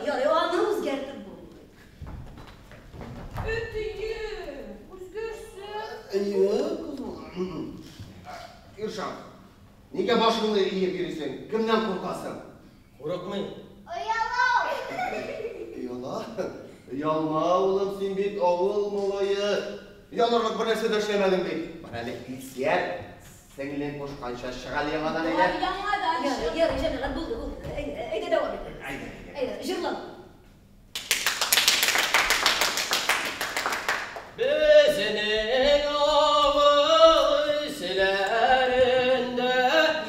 Yarı anı özgertip bu. Ötüyü, özgürsün. Kızım. Irşan, nega başыңды ие бересің? Кімнен қорқасың? Қорықмайын. Ұялау! Ұялма, ұлым, сен бет ауыл молайы. Ұяларлық бір нәрсе де ішлемедің бе? Бар әлі үлсер, сіңілен қошқанша шығал яңадан әлі. Яңадан Yarı canılar buldu. Eyde devam et. Eyde, jırlan. Bizning avul sizlarinde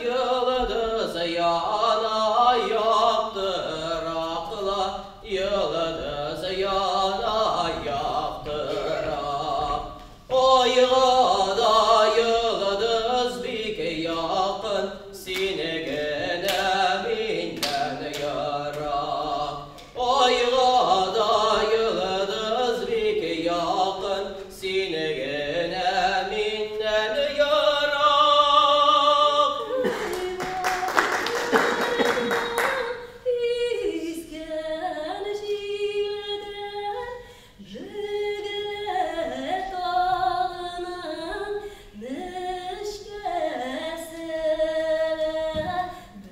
yıldız yana yaktırakla, yıldız yana yaktırak. Oyga da yıldız bik yakın, sinegene minden yarak. Oyga da yıldız bik yakın, sinegene minden yarak. İsken şileden jüglet ağının neşkesine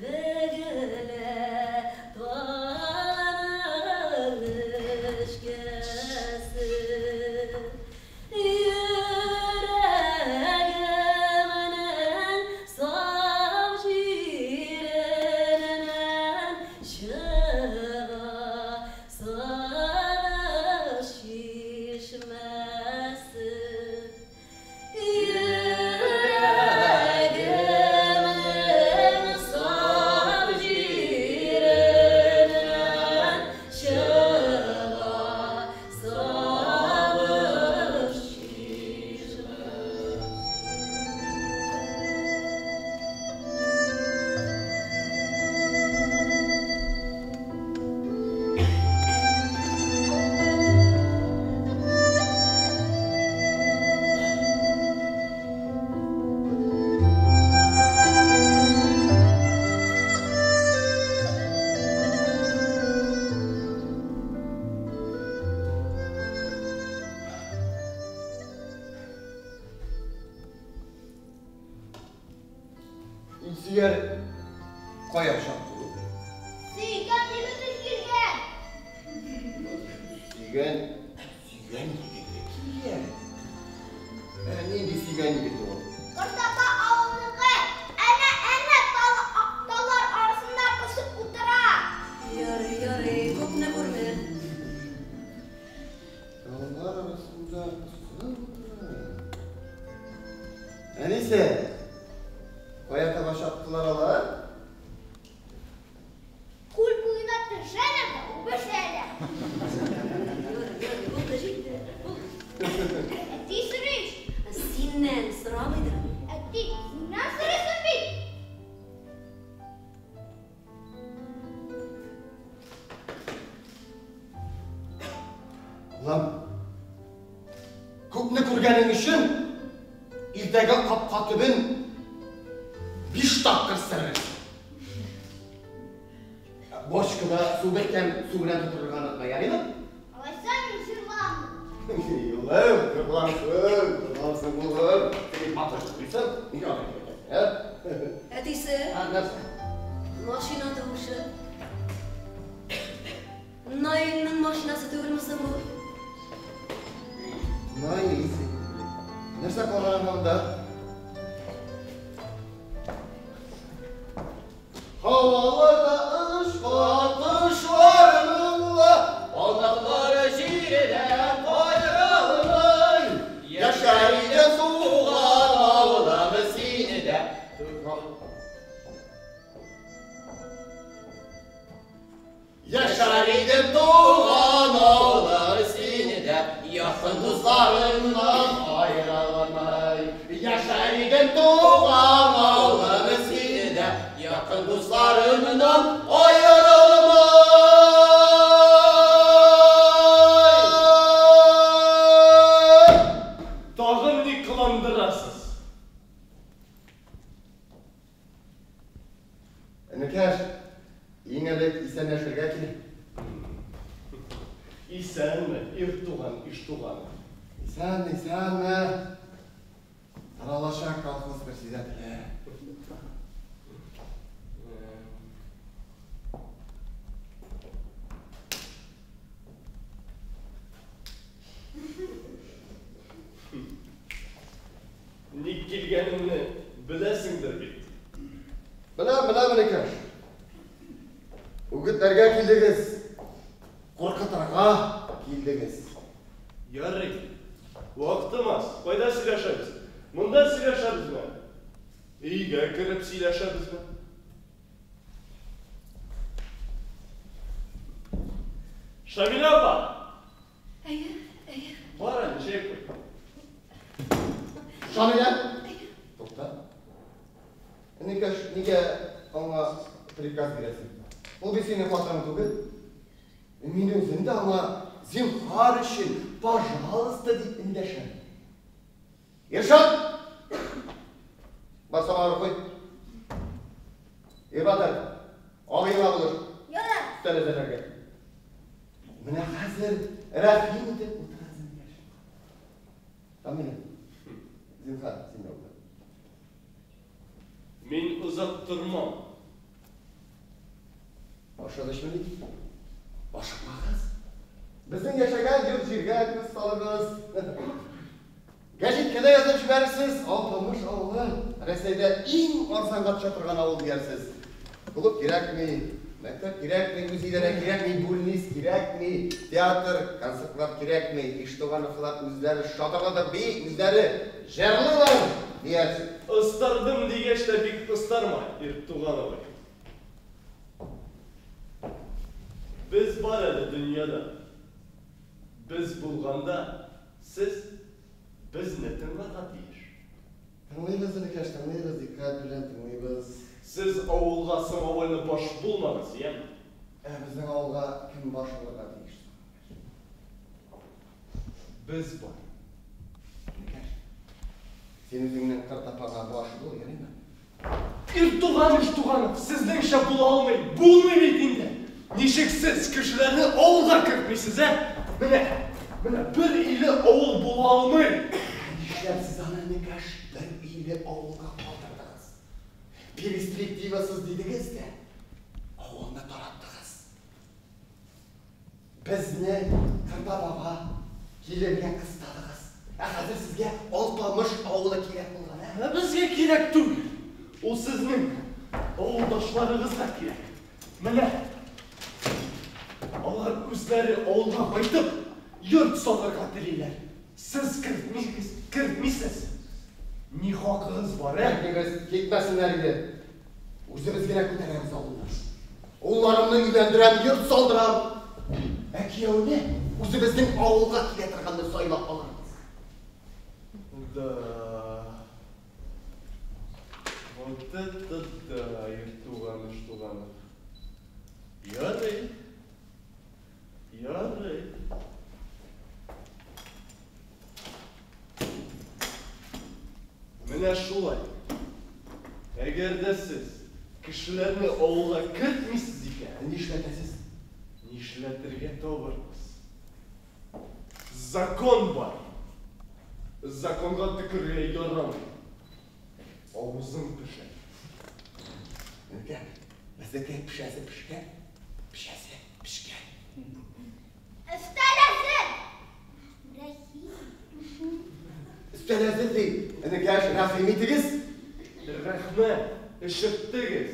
begele doğanın neşkesi. Yüreğimden savşirenen şığa savaş şişmesin. Yüreğimden savşirenen şığa savaş şişmesin. Үлсер, қояп шақты. Сүйген неміз үзгерген. Сүйген егеті. Ненде сүйген егеті ол? Қыртапа ауылдығы. Әне талар арасында пысып отыра. Yarı, көп ne көрме. Dağlar arasında Әнесе, қоята башаттылар алар. Кул буйына түшәлі, үбішәлі. Yarı, бұл da жейді. Әтті сүріш. Сеннен сұрамайды. Әтті, сіңнен сүресін бейт. Ұлам, көпні көргенің үшін ертегі қапқа түбін 5 тапқыр сірір. Бошкыда су бектен су білен тұтырғаны қаяр еді? Алайса мен жырламын. Ұлам, қырлансың ұлым. Сен батыршық білсің, не алып кетеді? Әтесі, Нәрсе? машина тауышы. Найыңның машинасы төгілмісің бұл? Най, несі? Нәрсе қалған мұнда? Havalarda ışkatışlarınla Onakları şiriden koyalım, yaşayınca soğan ağlamı sinide. Yaşarıydım doğan Ağlar sinide, yakın dostlarından ayrılamay. Yaşarıydım doğan ağlamı sinide, yakın dostlarımdan ayrılamay. Tağın ne kılandırasız? Nöker, yine de isen yaşırga ki. İsenme, irtuğan, iştuğan. İsәнме. Аралаша колхоз председателі. Ник келгенімні білесіңдір бит. Мына мінекеш. Үгітлерге келдіңіз. Қорқытырға келдіңіз. Ярый. Вақтымас. Қайда сөйлешеміз? Мұнда сөйлешеміз бе? Үйге кіріп сөйлешеміз бе? Шамиля апа. Бар әлі, шек қой. Шамиля. Тоқта. Мінекеш, неге аңа приказ бересің? Ол бесіне патron түгіл. Мен өзім де аңа зинхар үшін, пожалуйста, деп үндешім. Ершат! Басамары қой. Ербатыр, алайыма бұлыр. Yola. Үстәл әзірлерге. Міне қазір рахим деп отыразын дешім. Шамиля, зинхар, сен де отыр. Мен ұзақ тұрмам. Башылышмын дейді. Башылмағыз. Біздің яшаған жерге көз салығыз. Газеткеде yazып жіберісіз, Алпамыш ауылы. Ресейде ең арзанға түші тұрған ауыл дерсіз. Клуб керек ми, мектеп керек ми, музейлер керек ми, бөлініс керек ми, театр, концертлар керек ми, Иштуғановлар өздері шатырладыр бей, өздері жерлылар дерсіз. Ыстардым дегеште бик ыстарма, Иртуғановы. Біз бар әлі дүнияда. Біз болғанда, сіз бізді тыңларға дейір. Тыңлайбыз, Інекеш, тыңлайбыз, диккат білен тыңлайбыз. Сіз ауылға самауайлы баш болмаңыз, ем? Біздің ауылға кім башыларға дейіш? Біз бар. Інекеш, сен өзіңнен қыртапаға башы бол, ере ме? Иртуғанов, сіздіңше бұл алмай, болмаймайды. Нешек сіз кішілерді ауылға кіртмейсіз, Міне бір үйлі ауыл бола алмай. Нишләп сіз аны, Інекеш, бір үйлі ауылға қалдырдыңыз? Перспективасыз дедіңіз де, ауылны тараттыңыз. Бізні қыртапаға келерге қыстадыңыз. Қазір сізге Алпамыш ауылы керек болған, Бізге керек түгіл. Ол сіздің ауылдашларыңызға керек. Міне, олар өздері ауылға байтып, йорт салдырға тілейлер. Сіз кіртмейсіз. Не хақыңыз бар, Әкеңіз кетмәсінлер еді. Өзімізгене көтереміз ауылдар. Оларымны үйлендірем, йорт салдырам. Әкеуіне өзіміздің ауылға келе тұрғанды сайлап алармыз. Да. Вот это да, Иртуғанов. Ярый. Міне шулай. Егер де сіз кішілерні ауылға кіртмейсіз екен, Нишләтәсіз? нишләтергә табырмыз. Закон бар. Законға түкірге ярамай. Ауызың пішен. Інекеш, біздікі пішәсі пішкен, пішәсі пішкен. Üstelesin. Rahim. Üstələzdir deyil. Інекеш, рәхим етігіз. Рәхмәт, ішіттігіз.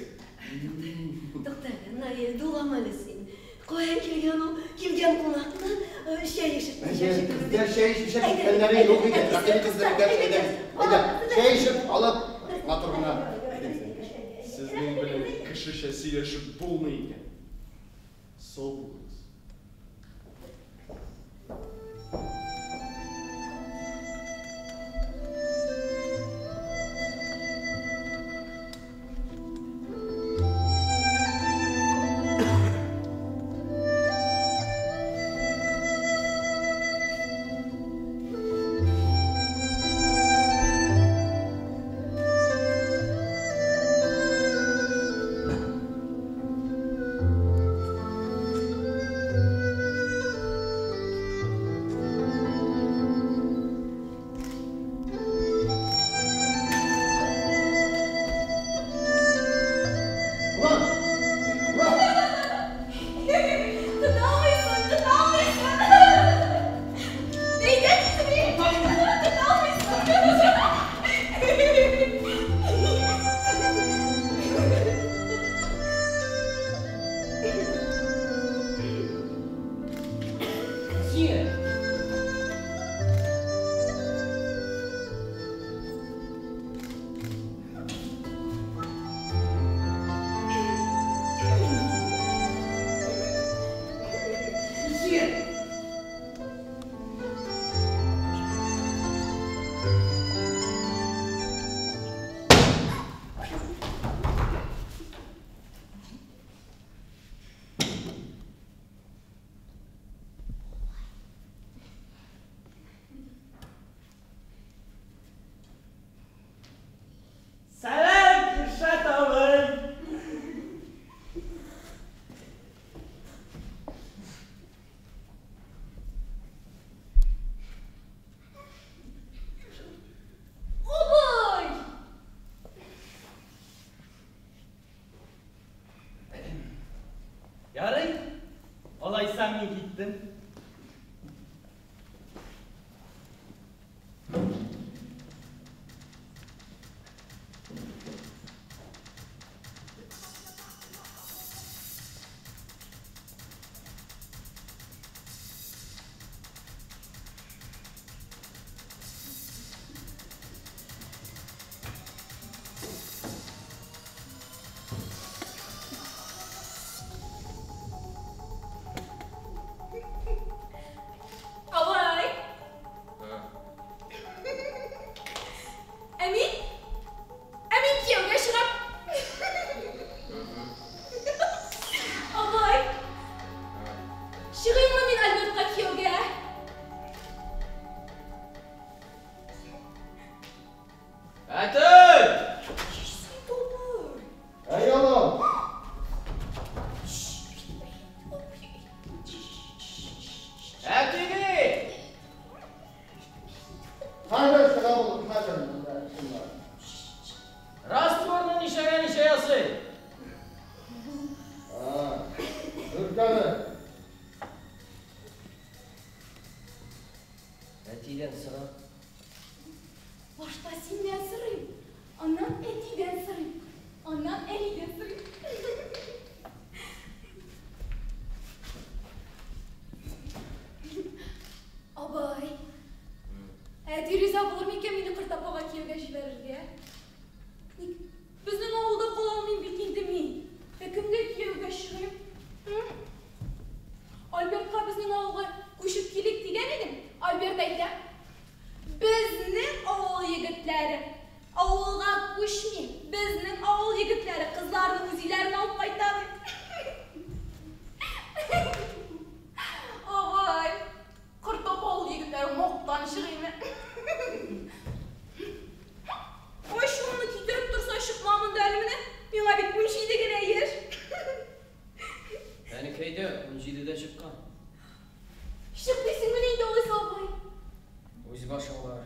Тоқтар, дуламалысың. Қоян келген қонақны шәй ішіп. Біздер шәй ішіп, кәлінәрі жоқ еді. Рәхим етіздер, шәй ішіп, алып, матұрғына. Сіздің білім кішіше сөйлешіп болмай екен. Сол болыңыз. Сине. Salam Kürşat ağabey. Obay! Yarın olaysan mı gittin? Obay! Amin? Amin kuyovga shirab. Obay! Shig'immi men Albertga kuyovga? Atul! Ey oğlum. Atini! Hayır çıkalım. Hayır. Rastvorni nishayasi. Dur kanı. Atidan sıra. Boshqa sendan sirayim. Ondan etidan sirayim. Ondan elidan sirayim. Obay. Diriza bo'lmaykan meni qirtapoqqa kuyovga shilarga. Bizning ovulda qololmayman bekindimi? Kimga kuyovga shirayim? Albertga bizning ovulga qo'shib kelik degan edim. Albert aytdi. Bizning ovul yigitlari ovulga qo'shmay, bizning ovul yigitlari qizlarni o'zlarini olib qaytadi. Og'ay, qirtoq ovul yigitlari moqtanishig'imi? Voy shuni kiydirib tursa shiqmomin dalimini, menga bit bunchiydigina yer. Yani kayda 17'de çıkan. Shiqmaysingmi neydi o'zi og'ay? O'zi başınlar.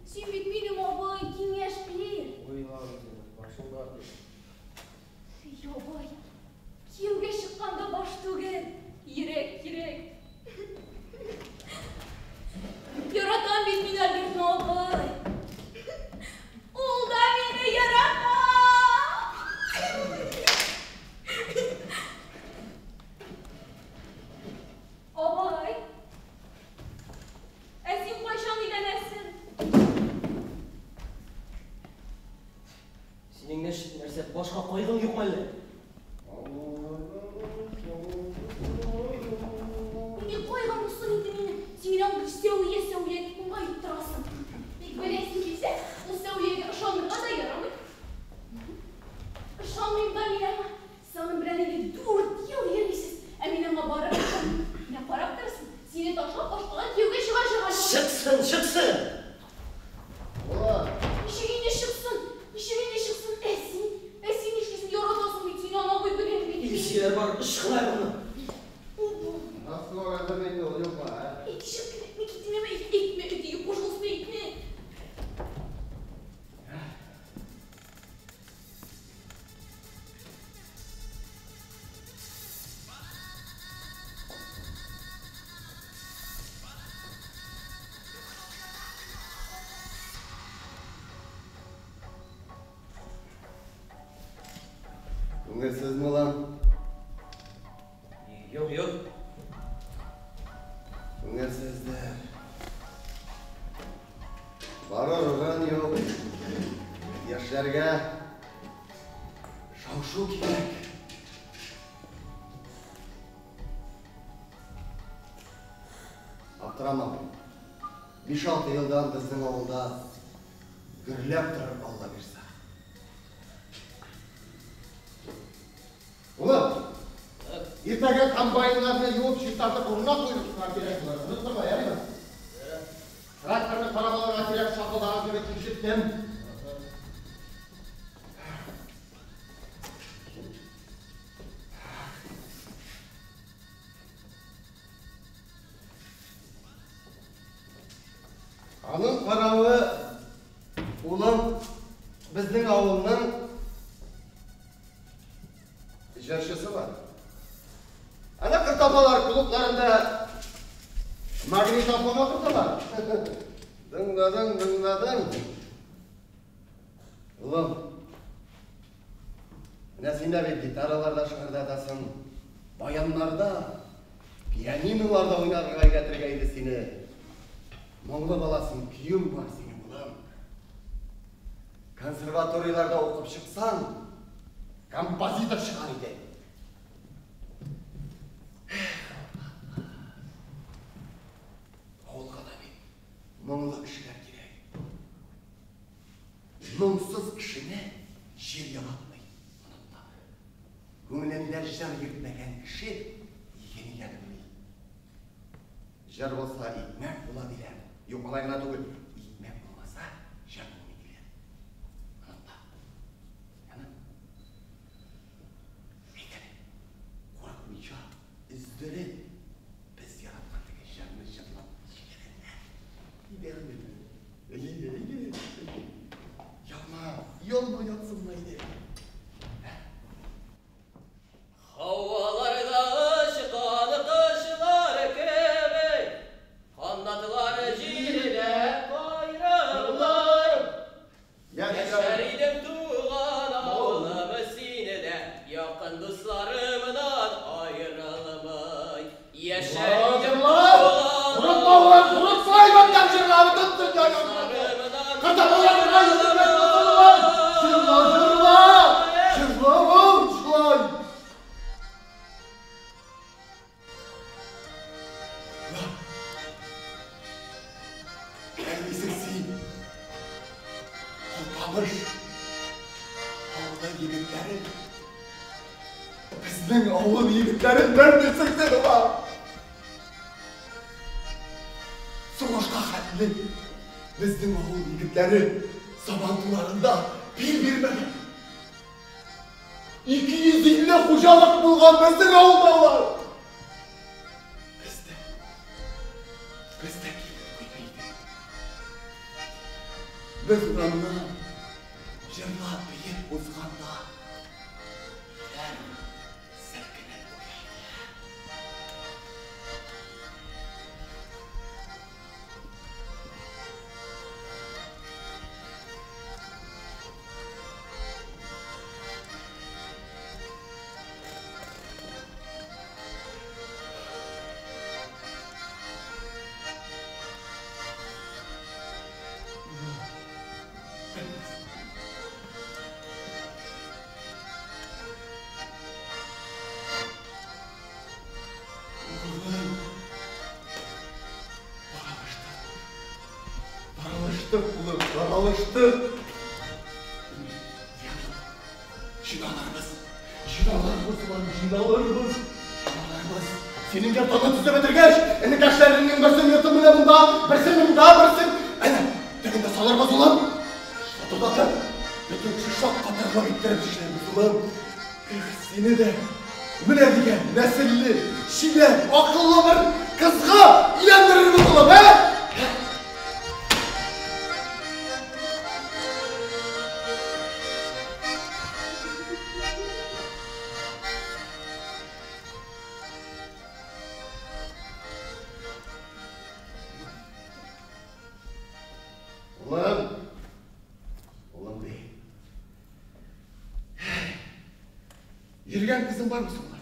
Sen bit mening og'ay kengash ber. O'ylar başınlar. Yo'g'ay, kuyovga chiqqanda bosh tugil, yurak kerak. Yaratan bit meni Albertni og'ay. O'lda meni yaratan. Og'ay, sen qachon uylanasan? Senin nerse başka koygun yok mu öyle? Meni qo'ygan usul edi meni. Sendan bir seviye qo'yib turasan. Bek bilasing kelsa, u seviyaga ishonmay yaramay. Ishonmayman men. Sen bilan 4 yil yurisiz. Menga borib, ne qarab tursin? Seni tashlab boshqaga kuyovga shiga. Çıksın. Ulan. Ishingni chiqsin. Sen ishingni yoratasan, seni ana qo'yib bermaydi. İlişkiler var, ışıklar bunu. Nasıl orada belli oluyor mu ha? Ekmek gittiğine ekmek ödeyip boşalsın ekmek. Hırsız mı lan? Yok. Ақтырамам. 5-6 елдан біздің ауылда гүрлеп тұрып Алла берса. Ұлы, ертеге комбайнларны юып шиттатып ұрына қойып керек бұлар. Ұнытты ма, әрі ме? Тракторны қарабаларға керек шақылдаған көбет кешеттім. Аның қарауы ұлым біздің ауылның жаршысы бар. Ана кіртапалар клубларында магнитофон отырдылар. Дыңдадың. Ұлым, мына сен де гитараларда шығырдатасың, баянларда, пианиноларда ойнарға кетіргейді сені. Мұңлы баласың, күйім бар сенің ұлым. Консерваторияларда оқып шықсаң, композитор шығар еді. Ауылға да мен мұңлы кішілер керек. Мұңсыз кішіні жер ялатмай, ұнатма. Көңілінде жар ертмеген кіші екені білмей. Жар болса итмек бола білем. Yok olayına değil, gitmek olmasa canımı gider. Anlatma. Yanım. Bekle. Korkmayınca izleri biz yaratmadık canını canına giderim. İyi. Yolma yatsınmaydı. Havalarda çıkan kışlar gibi anlatılar cilde bayramlar. Yaşarıydım tuğan ağlama sinede yakın dostlarımdan ayrılmay. Yaşarıydım tuğan Unutma hayvanlar cırlağı tuttu canım. Kırtabalar ayrılmak Cırla. Alpamış, ağlı yigitlerin, bizden ağlı yigitlerin neredesiniz var? Soğuşka halli, bizden ağlı yigitleri sabantılarında birbirine 250 hocalık bulgan bizden ağılda var. Bizde gelip koymaydı. Biz uğranına jırla beyir uzğanda yer sevgine koyaydı. Daralıştık ulan, daralıştık. Jinalarımız. Senin yaptığını tüze bitirgeç. Eni kaşlarının birsin yırtımına bunda, birsin bunda, birsin. Aynen, demin de salarmaz ulan. Şatodatı, bütün şuşak katırma gittirip işlerimiz ulan. Seni de, münevdige, nesilli, şile, akıllı bir kızga ilendiririz ulan be. Ulan bey. Yürüyen kızın var mı sonlar?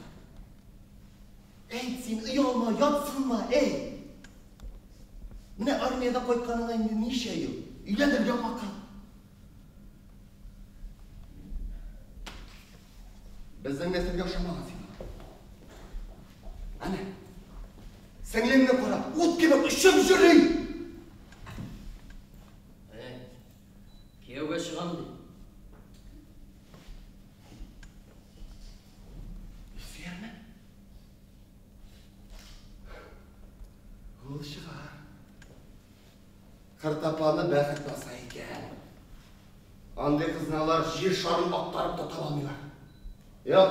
Eytsin, uyalma, yatsınma, ey. Mine armiyada koykanına indi ne şey yok? Üylendir yapmak kal. Bizden nesil yaşamağın sen. Anne, Сіңліңне қара, от кебек үшіп жүрей. Күйеуге шығам дейді. Үсерме? Ол шығар. Қыртапаны бәқіт баса екен. Андай қызыналар жер шарын ақтарып та табамайлар. Yok,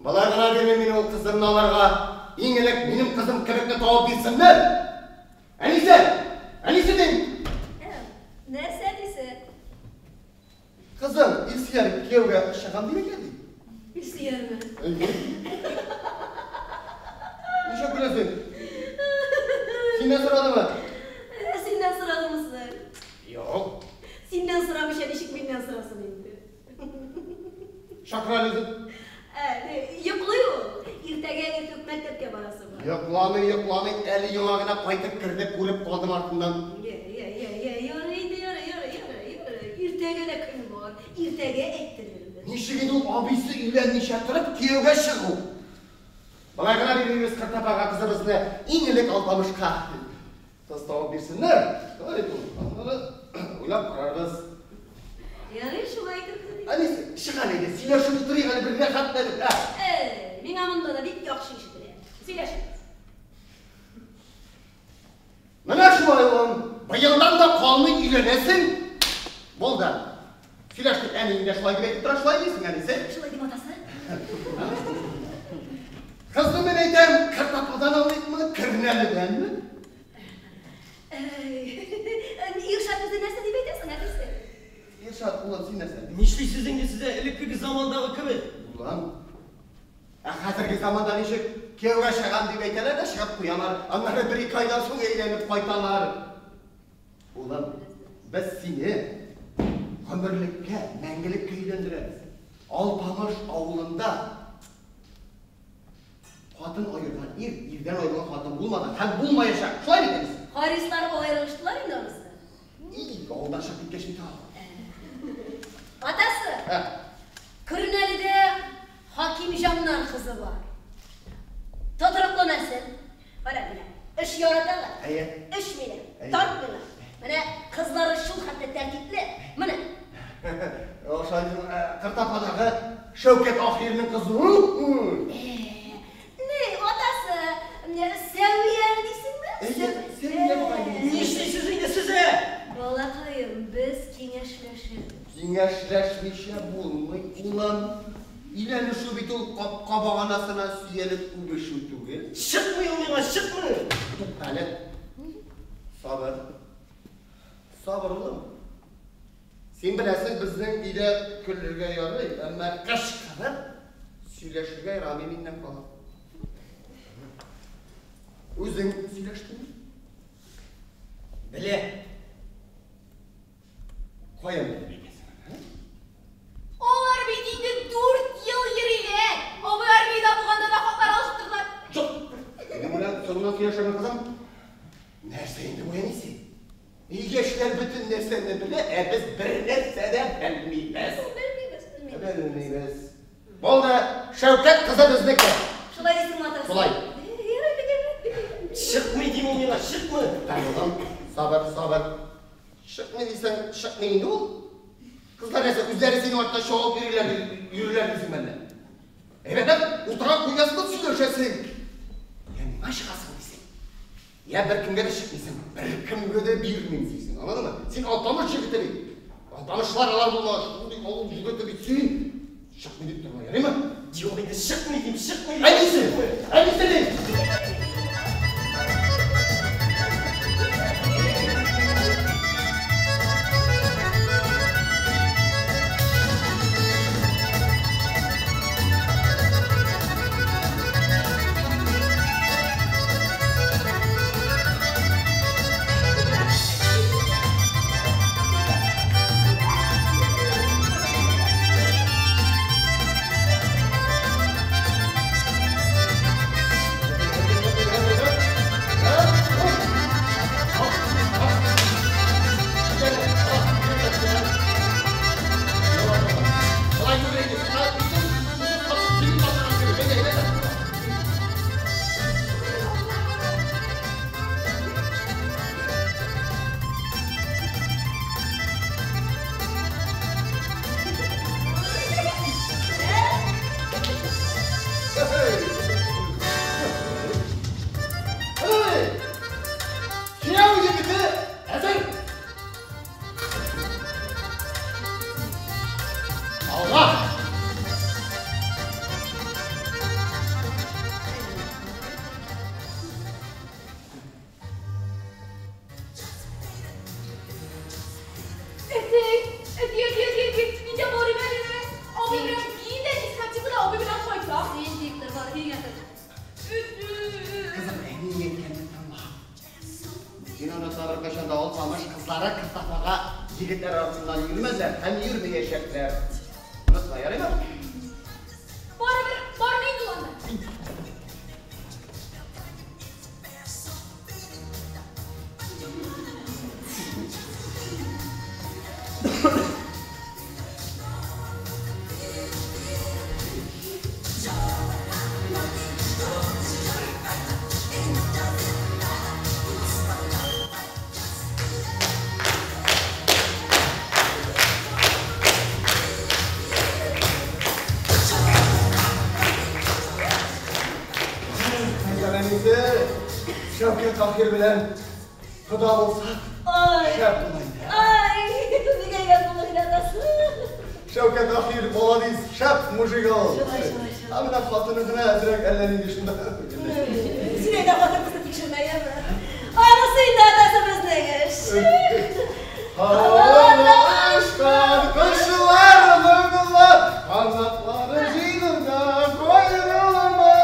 балар ғана берме мен ол қыздың аларға еңелік менің қызым кірікті тауып берсіңдер. Әнесі! Әнесі дейін! Нәрсе дейсі? Қызым, Илсияр күйеуге шығам дейме келді? Илсияр ма? Неше күлесің? Сенен сұрады ма? Сенен сұрады мısın? Yok. Senden sıramış edişik benden sırasın indi. Şakral edin. Yıkılıyor. İrtege ertep mektepke barası var. Yoklamay, eli yonağına kaytıp kırdep görüp kaldım ardından. Yürü. İrtege de kıyım var. İrtege ettirildi. Nişigin o abisi ile nişattırıp kuyevge шығу. Балағына береміз қыртапаға қызымызды еңілік алпамышқа тастауып берсінler. Ойлап қарарыз. Yarı şu aytırdı. Әнесі, шыған еді, сөйлешіп тұрайық әлі біріне хат беріп. Мен амында да бик яқшы ишетелер. Сөйлешіңіз. Мына шұбайлым, биылдан да қалмай үйленесің. Болды. Сөйлештік әнейінде шылай деп айтып тұра шылай дейсің әнесі. Шылай дейм атасы. Қызды мен айтам, қыртападан алмайтын ма, кірнәліден ме? Иршат өзі нәрсе деп айтасың, әдесі? Иршат, ұлан, сен нәрсе? Не ішлейсіз енді сізде ілікпегі замандағы кім еді? Ұлан, қазіргі заманда нешек күйеуге шығам деп айталар да шығып қоямар. Аннары бір-екі айдан соң үйленіп қайталар. Ұлан, біз сені ғұмырлікке, мәңгілікке үйлендіреміз. Алпамыш ауылында қатын айырған ер, ерден айырған қатын болмаған, һәм болмайышақ. Шылай етеміз. Харислар айырылыштылар енді анысы. Ауылдан шығып кеткешін тағы. Атасы, Күрінәліде Хаким Жамнан қызы бар. Тұтырықлы нәсіл. Бара біле, үш яраталар. Үш мені, тарт мені. Міне қызлары шул хатты тәртіплі. Міне. Ошайдың қыртападағы Шәукет Ахирінің қызы. Ne atası? Seviyer değilsin mi? Seviyer olayım. Не ішлейсіз енді сізде? Balakayım, biz kengeşleşiriz. Kengeşleşmişe bulmay ulan. İleni şu bir ol kabağanasına süyelip ubuşu tügel. Шықмай оңайға, шықмай! Әлі. Sabır. Sabır oğlum. Sen bilesің біздің үйде күллерге ярый, әмі қыш қылып сөйлешуге рами менен қалады. Өзің сөйлештің бе? Біле. Қоям. Олар бетінде 4 yıl ерейді. Обы армейда болғанда да хаттар алыштырдылар. Жоқ. Мен сонынан сөйлешемін қызым. Нәрсе енді ойнайсың? Егешлер bütün нәрсені біле, біз бір нәрседе білмейміз. Болды, Шәукет қызы біздікі. Şulay değilsin mi atası? Şulay. Шықмай дейм оңайға, шықмай! Tamam, sabır. Şıkmı deysen, şıkmayın ne ol? Kızlar neyse, üzeri seni ortada şoğup yürürler bizim benimle. Evet bak, oturan koyasın da söyleşesin. Ya ne aşıkasın deysen? Ya bir kimge de şıkmıyorsun, bir kimge de birmeyeceksin, anladın mı? Sen altamış jigiti bey. Altamışlar alar bulma, şunu oğlum jigiti bitsin. Şıkmı deyip durma, yarayı mı? Жоқ енді шықмай дейм, шықмай! Әнесі дейм! yigitler arasından yürümezler, hem yürümeyecekler. Unutma, yarayma. Barmaydı lan da. Şevket Tahir bilen Hıda olsa şart olaydı. Niye yapılır iladası? Şevket Tahir moladiz, şart mujik ol. Amına fatınızına direkt ellerinin dışında. Süreyde fatımızı pişirmeye mi? Anasıyla adasımız neymiş? Havalı aşklar, kışlar, mırgılar, kanatları ziynında koyulmaz.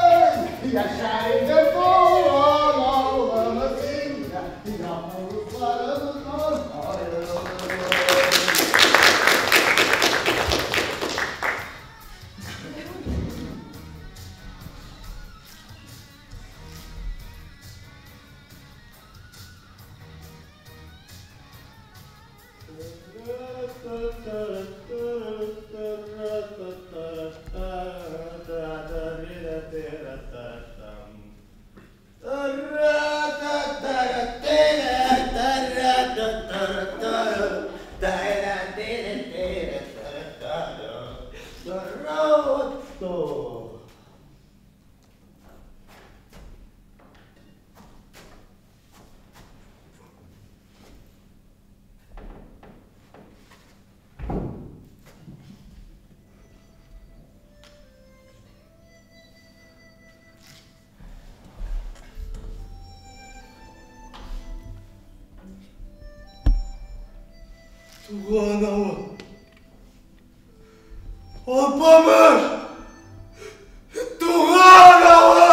Yaşayınca doğan ağlamasıyla, yavrularımızdan ayrılır. Tuğan hava. Alpamış! Tuğan hava!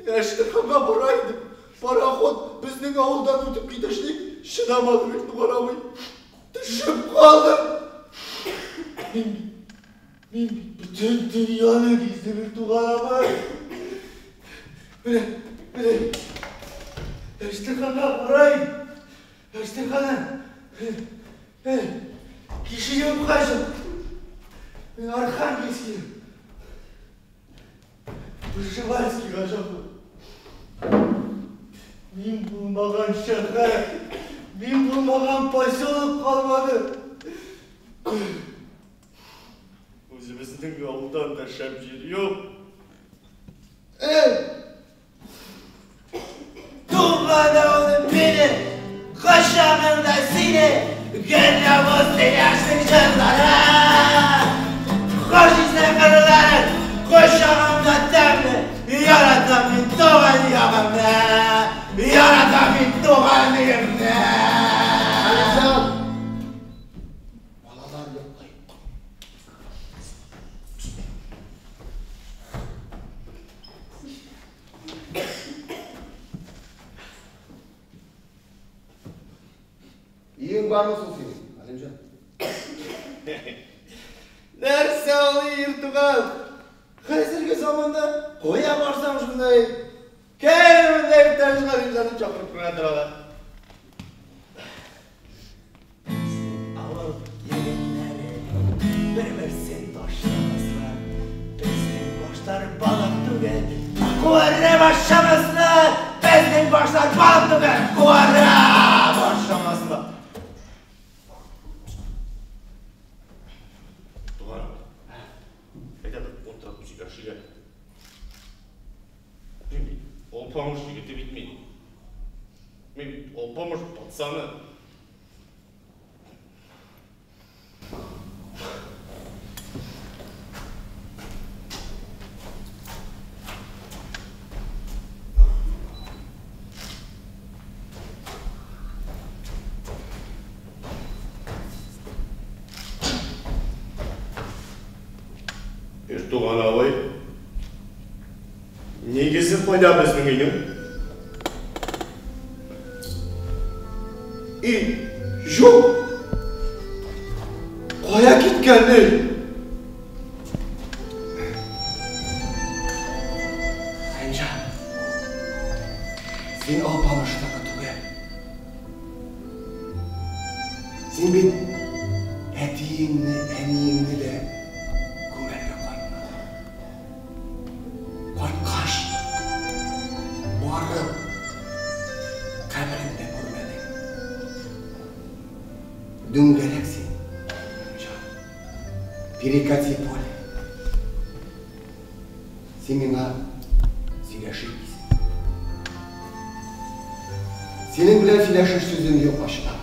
Эштирханга барайдым. Пароход біздің ауылдан өтіп кетіштік. Шыдамадым ек Туған абай. Düşüp kaldım. Мен bütün dünyаны кездеп Туған абай. Міне. Эштирханға барайын. Эштирхана. Кешеден қажым. Мен Архангельский. Пржевальский қажамын. Мен болмаған шаһар, мен болмаған поселок қалмады. Өзіміздің ауылдан да шәп жер жоқ. Туған ауылым мені, қашағында сені, гәлі осы яшың жырлары. Қошысы қырларын, қошағымда тәмді, яратам мен туған яғымды, яратам мен туған үйімді. Алимжан! Балалар yoqlayып. Үйің бар ма сол сенің, Алимжан? Нәрсе ол ертуған? Қазіргі заманда қоя барсам жындай, кәліміндегі тәжіға Алимжанды шақырып құратырала. Ауыл егінлері бір-бірсен таштамасылар. Біздің баштар балық түгел, қуарра башамасылар. Біздің баштар балық түгел, қуарра башамасылар. Олпамыш егеті бітмейді. Мен олпамыш патсаны. Туған абай, негізі қойда біздің үйдің? Жоқ! Қоя кеткенді! Алимжан, сен Алпамыштағы түгел. Сен мен әтейіңді, әнейіңді де көңілге қойма. Қорқаш, барып, қабірінде көрмедің. Дөңгелек сен, Алимжан, перекати поле. Сен меңа сөйлешейсің. Сенің білен сөйлешер сөзім жоқ ашыдан.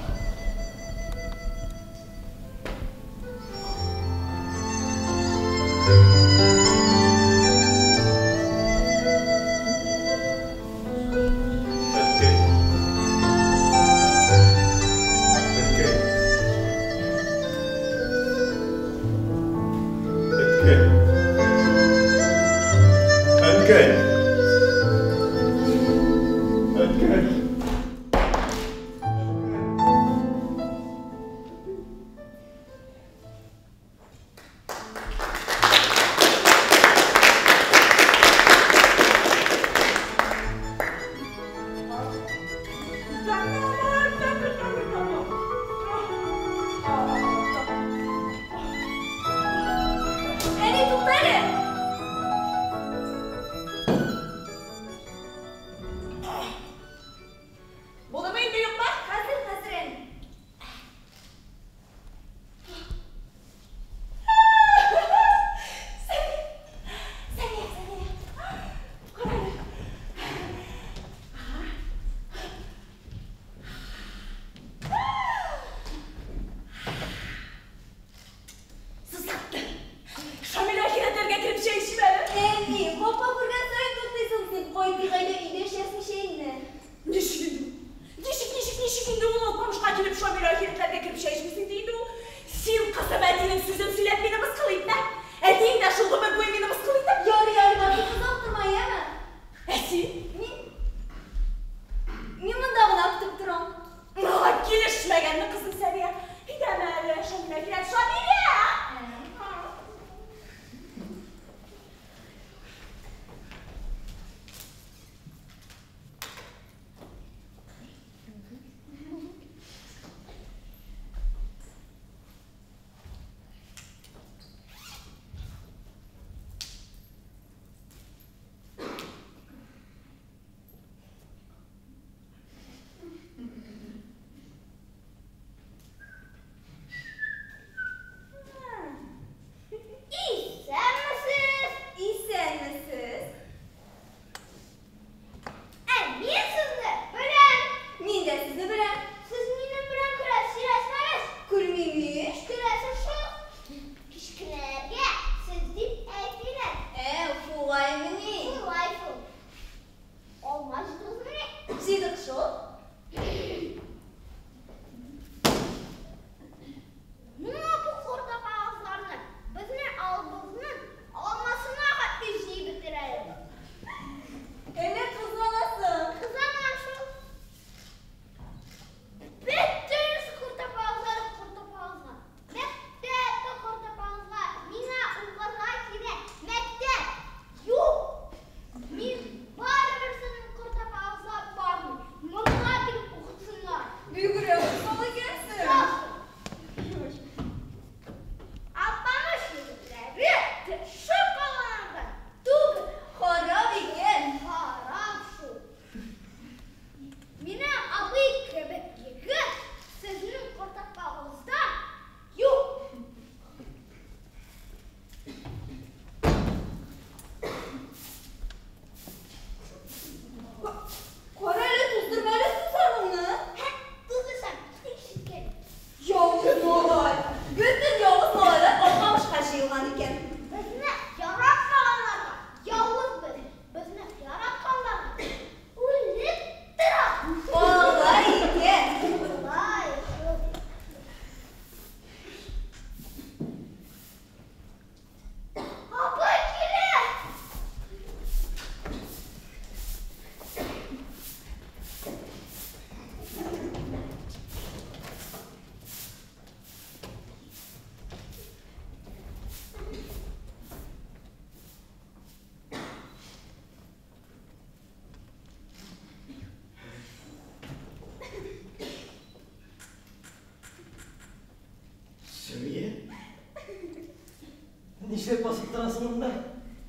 Нишлеп басып торасың монда?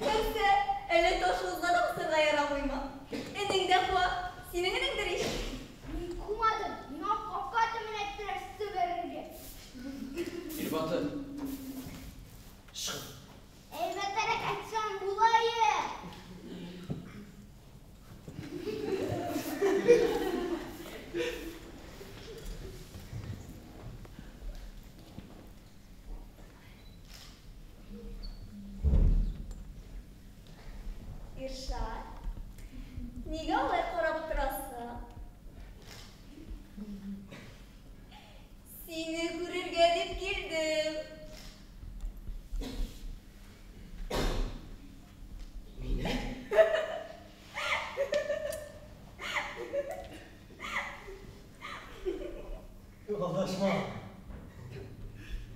Кәрсе, әлі тошуызға да қысырға яра қойма. Әніңді қуа, сенің әніңдір еш. Мен кумадым. Мен қақаты мен әттірәсті берінге. Ирбаты. Шығып. Әлбәттәрек әтсен бұлайы. Иршат, неге олай қарап тұрасың? Сені көрерге деп келдім. Мені? Алдашма.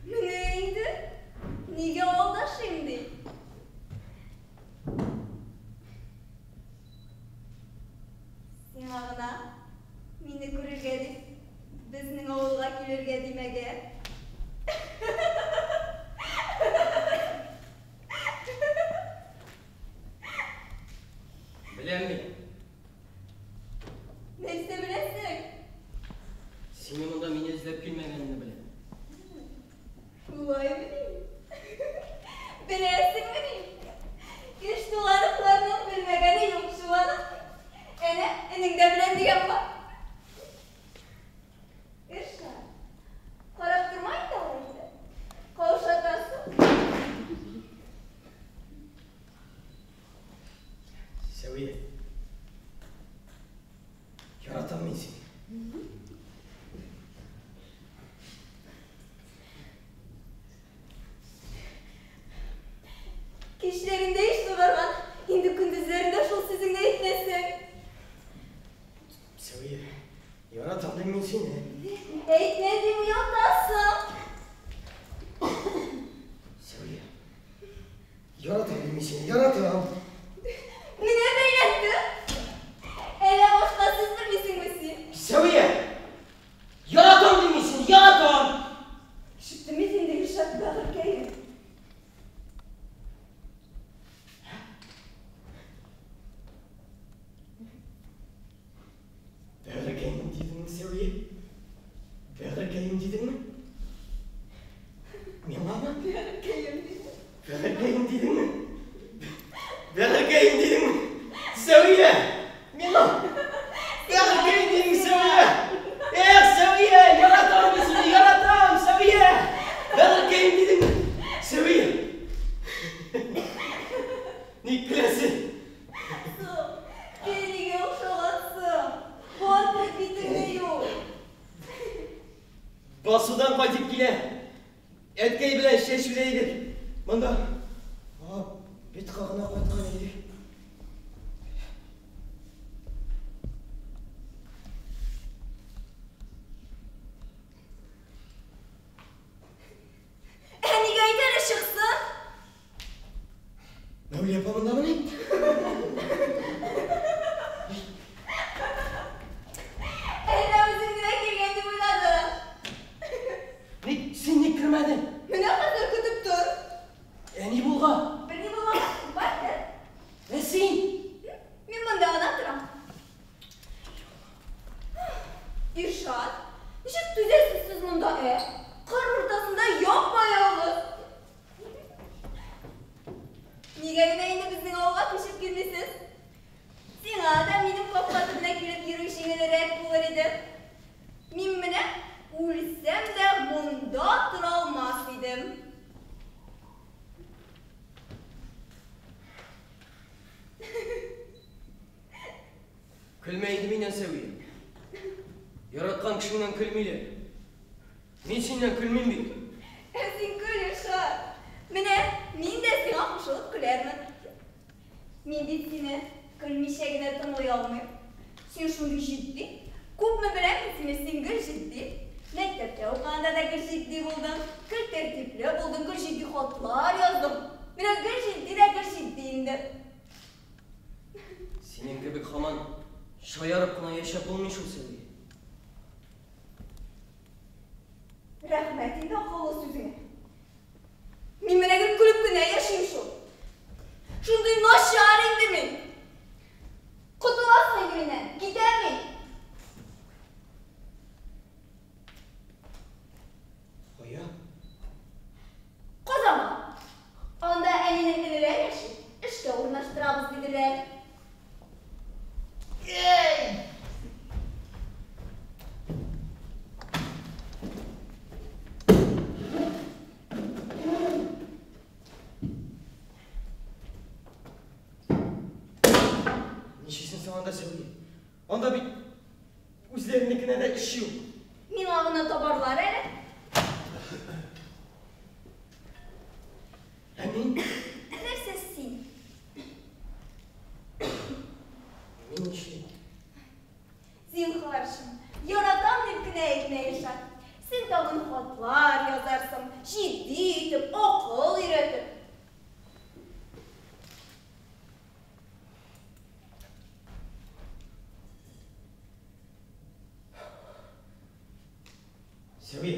Міне енді, неге алдаш енді? Сен ағына, мені көрерге деп, біздің ауылға келерге демеге. Білем мен. Нәрсе білесің? Сені мұнда мені іздеп келмегенімді білем. Олай білейін. Білесің білейін. Еш туғанықларының білмегені жоқ шуаны. Әніңді білем деген ба? Ирша, қарап тұрмайын да олайды. Қаушатасың. Сәуе. Яратам мен сені. Кештерінде еш туғарған, енді күндізлерінде шол сөзіңді етмесің. Сәуе. Яратам мен сені. Әйтмедім ұялтасың. Сәуе. Яратам мен сені, яратам. Міне бейнетті. Әлі башқа сөз білмейсің бе сен? Сәуе. Яратам мен сені, яратам. Шықты ме сендегі шаттағы кәйін? Бәрекейін дедің ме, Сәуе? Бәрекейін дедің ме? Мен ма? Кәйін дейді. Бәрекейін дедің ме? Бәрекейін дедің ме? Сәуе! Мен ма? Бәрекейін дедің, Сәуе! Сәуе! Яратам мен сені, яратам, Сәуе! Бәрекейін дедің ме? Сәуе! Не күлесің? Кереге ұқшалатсың. Қуатыр бетіңде yok. Басудан қайтып келе. Әткей білен шешілейдік. Мұнда бет қағына қайтқан еді. Әнеге айтары шықсын. Мәуле апа мұнда міне? Әлі өзіңден келгенді ойладым. Сен не кірмәдің? Міне қазір күтіп тұр. Әне болға? Бірне болмағасын, байды. Сен? Мен мұнда ғана тұрам. Иршат, нешек түзесіз сіз мұнда қыр ортасында yapmay ağız. Неге енді біздің ауылға көшіп келмесіз? Сен адам менің қапқатымына келіп ерушеңелерек болар еді. Мен міне өлсем де мұнда тұра алмас едім. Күлмейді менен, Сәуе. Яратқан кішіңнен күлмейлі. Мен сенен күлмейм бе? Сен күл, Иршат. Міне, мен де сеңа қошылып күлермін. Мен де сені күлмешегіне тыңлай алмайм. Сен шундый жидді. Көпмі білемін сені, сен гүл жидді. Мектепте оқығанда да гүл жидді болдың. Гүл тәртіплі болдың, гүл жидді хатлар яздым. Міне гүл жидді де гүл жидді енді. Сенен кебек хаман шаярып қына яшап болмай шу, Сәуе. Рахмет енді ақылы сөзіңе. Мен міне күліп күні анда Сәуе. Анда бит үзләренекенә дә эш юк. Миңа гына табарлар әле. Мин? Нәрсә син? Мин нишлим? Зинһарчым, яратам дип кенә әйтмә Илшат. Син тагын хатлар язарсың, җитди итеп, акыл өйрәтеп. Сәуе.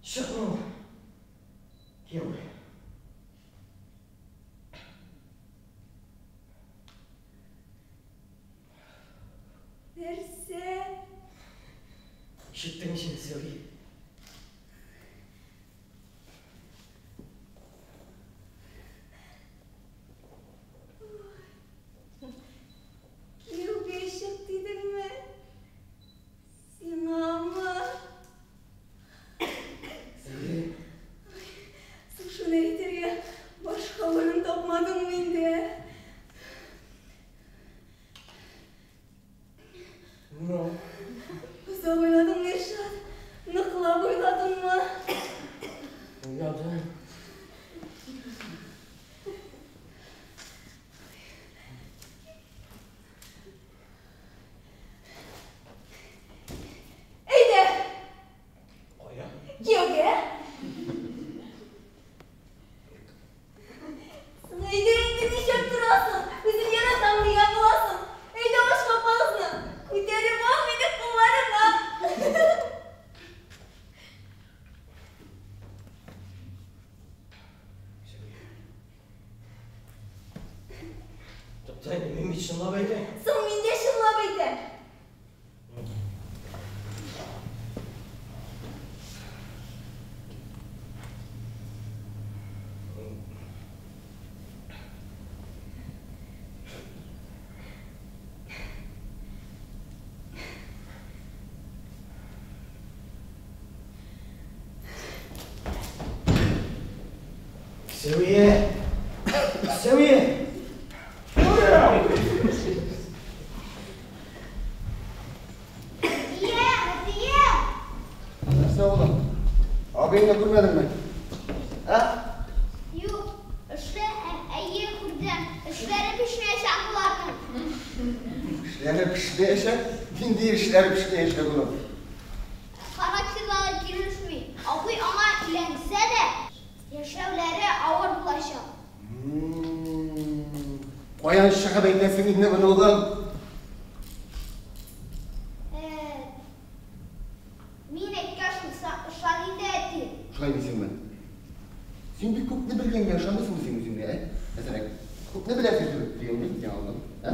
Чыкмау. Кеуе. Нәрсә? Ишеттең син, Сәуе. Кияүгә чык дидеңме? Сиңамы? Сәуе. Син шуны әйтергә башка урын тапмадыңмы инде? Ну. Узак уйладыңмы, Илшат? Ныклап уйладыңмы? Уйладым. Әйдә, Кая? кияүгә. Син әйдә инде, ничек торасың? Үзен яратам дигән буласың. Әйдә башка палызны. Күтәреп ал мине кулларыңа. Тукта, мин бит чынлап әйтәм. Соң мин дә чынлап әйтәм. Сәуе. Сәуе. Әтие! Нәрсе олым? Абейні көрмедің мен? Ә? Юк, эшле әйе күрдем. Эшләре пешмәячәк буларның. İşleri pişmeyecek, dindi işleri pişmeyecek oğlum. Характерлары килешми. Абый аңа иләнсә дә, яшәүләре авыр булачак. Koyan şaka beklesin inne bunu oğlum. Мин әйткәч, шагыйдә әти. Şuraya bilsin ben. Sen bir kuk ne bilgen yaşamışsın sen üzümle, mesela kuk ne bilersin diyor mu ya oğlum? Ha?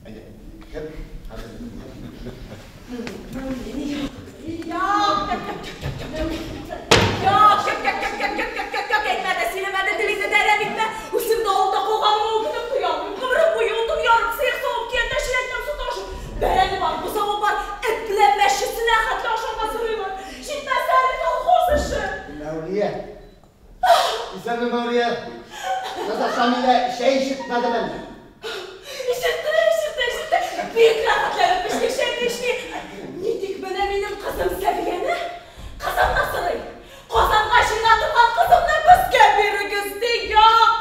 Hadi, gel. Hadi. Yok, etmedi, silemedi, dilini deremikme. Üstümde oldu, koğamı okudum, kıyamım. Kıvırıp uyuldum, yarım sıyır soğuk yerine şirettim su taşım. Bereni var, bu savun var, etkilenmeşisine hatta aşaması var. Şitmezlerlik alkoz işi. Mevliye. İzin mi Mevliye? Nasıl Şamil'e şey işitmedi benden. İşitti. Büyük rahatlar öpüştük, Nidik ben eminim kızım seviyeni. Kızım nasıl? Kozan kaşığına tıkan kızımla büzgen biri güzdü. Yok.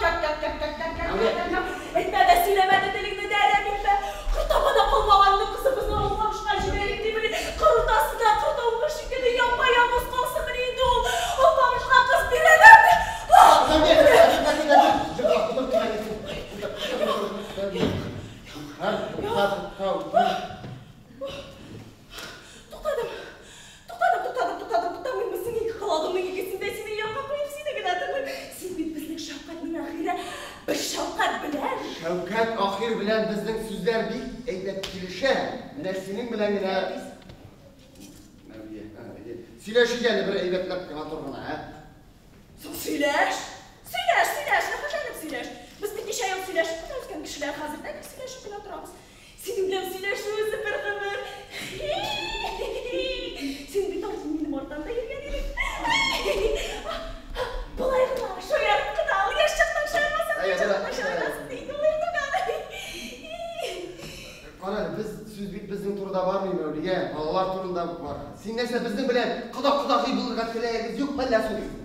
Etmedi, silemedi, dilini deremikme. Kırtabada kılmağanlı kızımızla olmamışlar jiberik demini. Kırıldasına kırtavulur şekilde yapayalnız kalsın iyiydi ol. Olmamışlar kız bir ederdi. Tuttadım. Mısın ilk kaladımın ilgisinde senin yanına koyup seni giderdim. Sen bir bizlik şapkatın ahire bir şapkat bilen. Şevkat ahir bilen bizden sözler bir eylep kilişe. Nefsinin bilen yine. Mevliye. Sileşi geldi bir eyleplep kına turguna ha. Sileş. Ne kaçanım sileş. Biz bir dişe yok sileş. Özgen kişiler hazırda ki sileşi bile oturamız. Senin bilen sileş özü bir kımır. Sen bir tarzın benim ortamda yürüyen. Bulayıklar, şu yarım kınalı yaşattın біздің білен құда-құдағи болырға тілегіңіз жоқ па ләсу дейсің?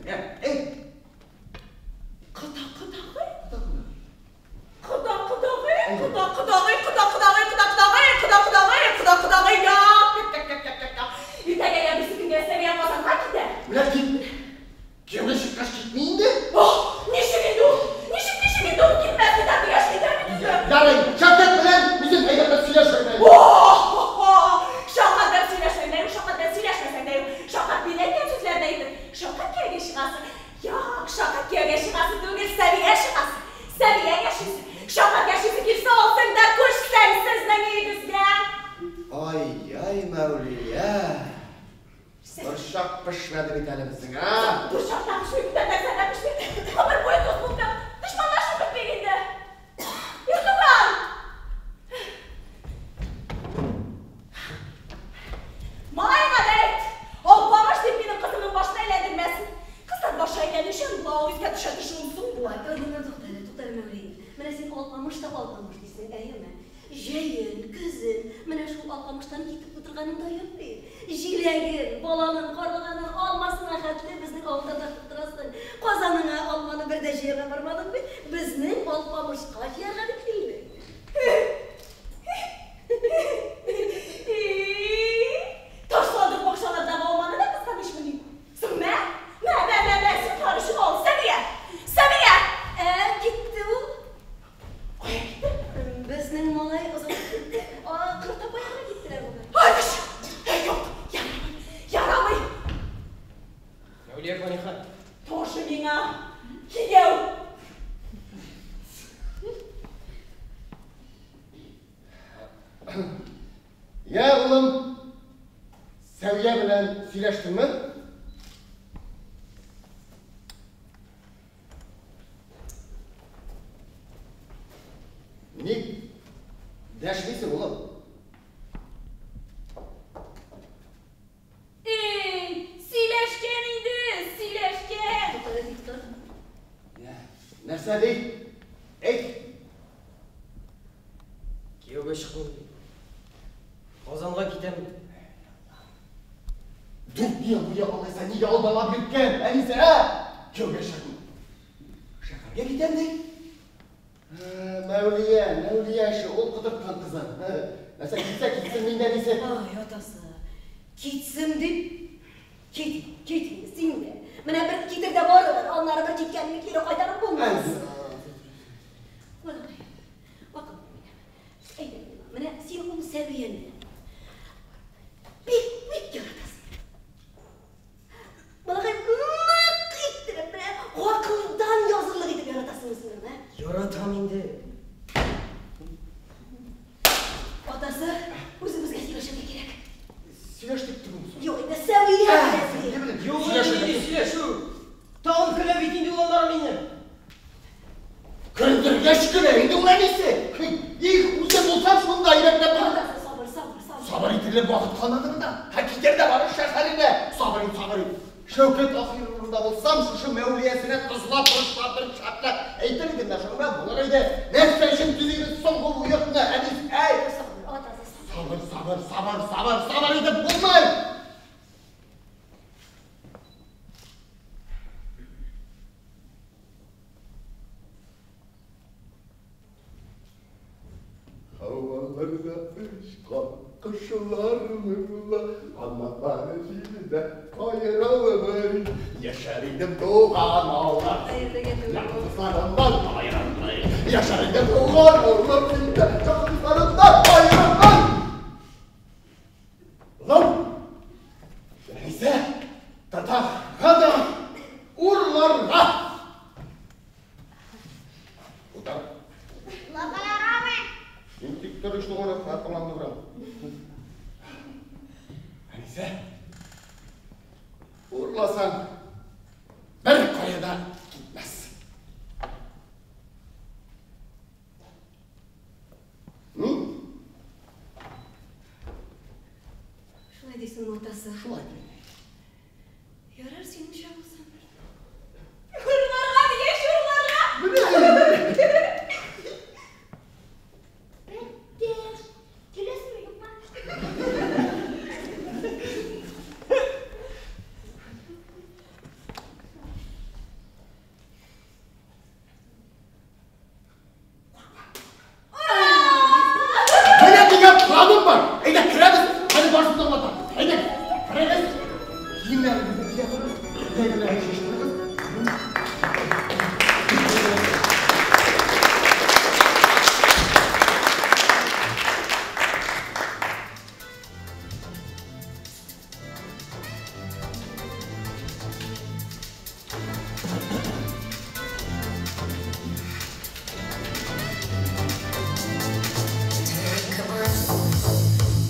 Киімдеріңізді кие тұрыңыз. Тегілерін шештіріңіз.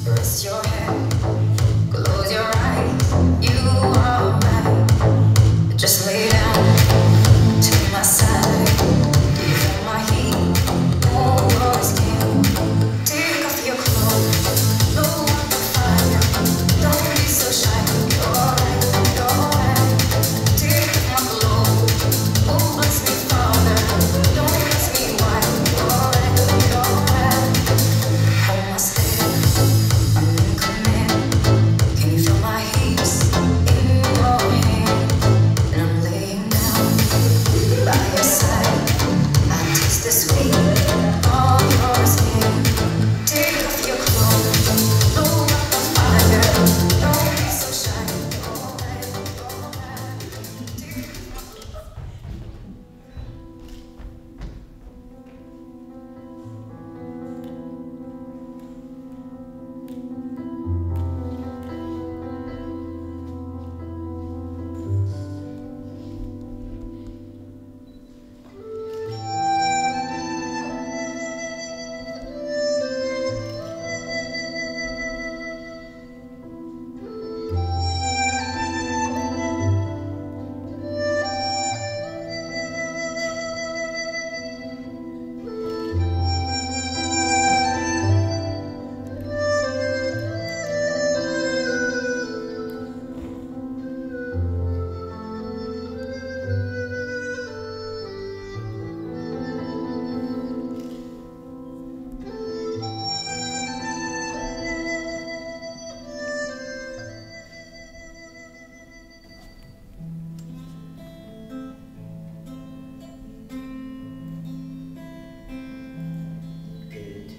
Rest your head, close your eyes, you are right. Just lay down to my side, feel my heat, warm your skin. Take off your clothes, blow up the fire. Don't be so shy, you're right. Take off my clothes, oh bless me, Father. Don't ask me why, you're right. Hold my step. Can you feel my hips in your hand? And I'm laying down by your side. I taste the sweet of your skin. Take off your clothes, blow up the fire. Don't be so shy.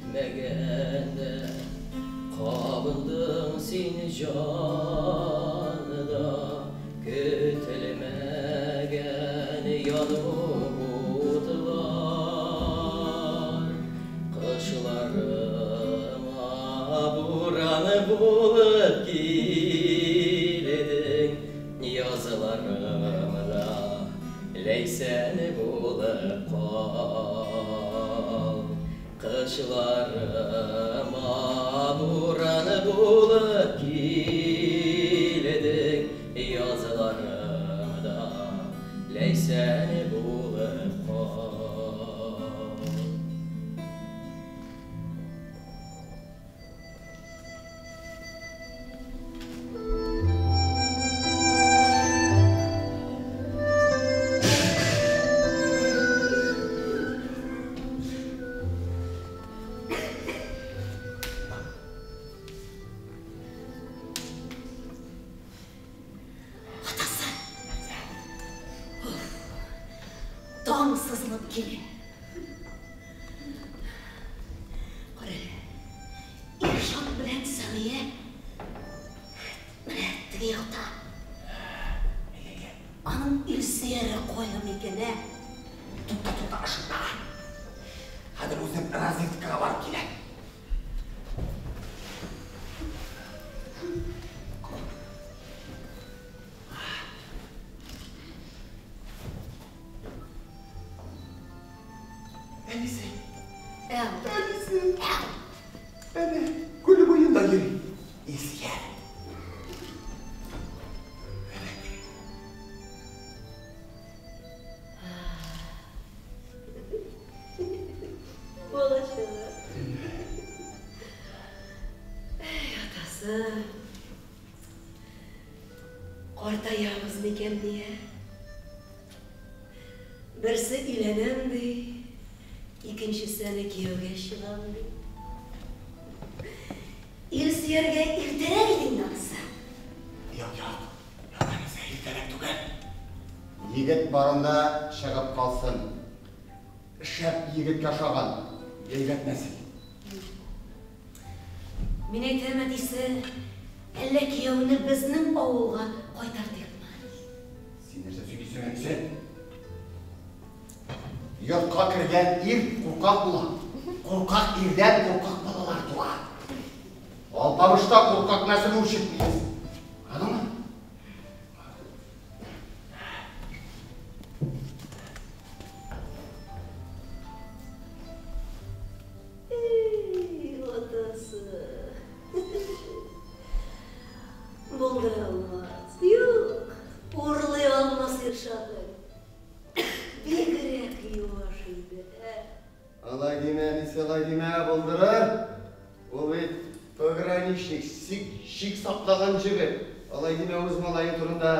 Kütmegende kabıldın sen canıda, kütülmegen yanıtlar. Kışlarıma buranı bulup girdin, yazılarımda leyseni bulup kal. Kışlarıma buranı bulup girdin, yazılarımda leyseni bulup kal. Taң sızılıp келе. Қара, Иршат білән Сәмия міне тіге ұта. Аның ирсері қойым екені. Тұтта ашықта. Қазір өзім разведкаға барып келе. Әлісі. Әлісі. Әне, көлі бойында ері. Еске. Болашығы. Атасы. Қартаямыз мекен дие. Бірсі үйленем дей. İkincisini kiyovga шығамды. Ирсерге иртерек едің нақса. Yok. Әнісі ертерек түгел. Егіт барында шығып қалсын. Шәп егітке шаған. Егіт нәсіл. Мен айтам әдесі, Әллә кияуны безнең авылга кайтардыкмы? Син нәрсә сөйлисең сен? Йортка кергән ир куркак була. Куркак ирдән куркак балалар туа. Алпамышта куркак нәселе үрчетмейсіз. Анымы? Болдыра алмас. Юк, урлый алмас Иршады. Бигрәк юаш иде. Алай деме, Әнисе, алай деме, болдырар. Ол бит пограничник, шик саклagан жігіт. Алай деме, өз малайы турында.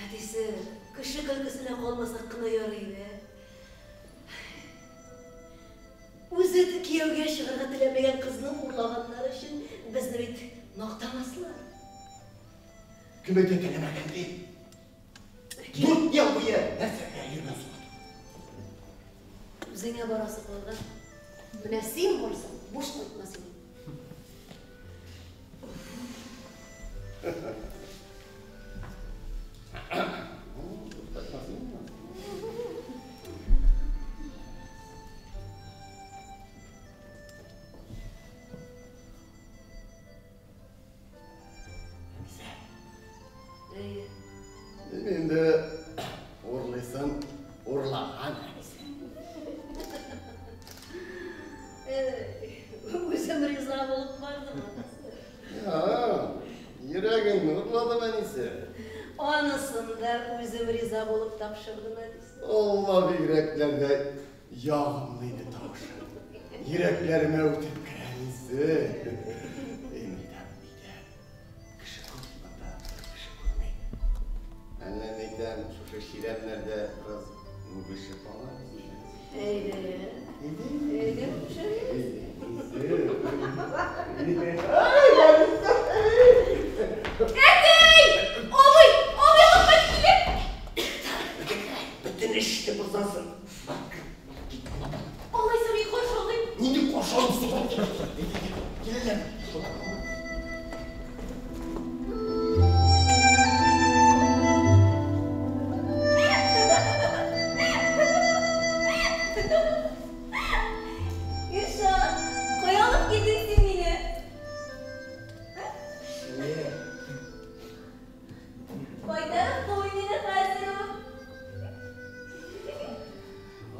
Әтисе, кеше көлкісіне қалмасақ қына ярый. Өзі кияуге шығырға тілемеген қызның урлаганлары үшін бізді бит мақтамаслар. Кім өте тілемеген дейін? Дүрт ел бұйы, нәрсеге үйірмен соғады. Өзіңе барасы қалған. Міне сен болсаң, бош қайтма сен. Енді ұрлайсың, ұрлаған Әнисе. Өзім риза болып бардым. Ерегін ұрладым Әнисе. Анысында өзім риза болып тапшырдым Әнисе. Алла бигрәкләргә ягымлыйды таушы. Йөрәкләремә үтеп керә Әнисе. Әнләмәйтәм, шушы ширәмләрдә biraz мүгешіп алам. Әйде. Әйде, Әтей! Абый! Абый қақпайды келе! Бүтін ішті бұзасың. Алай сәби қоршалай. Нені қоршалысың? Келелер.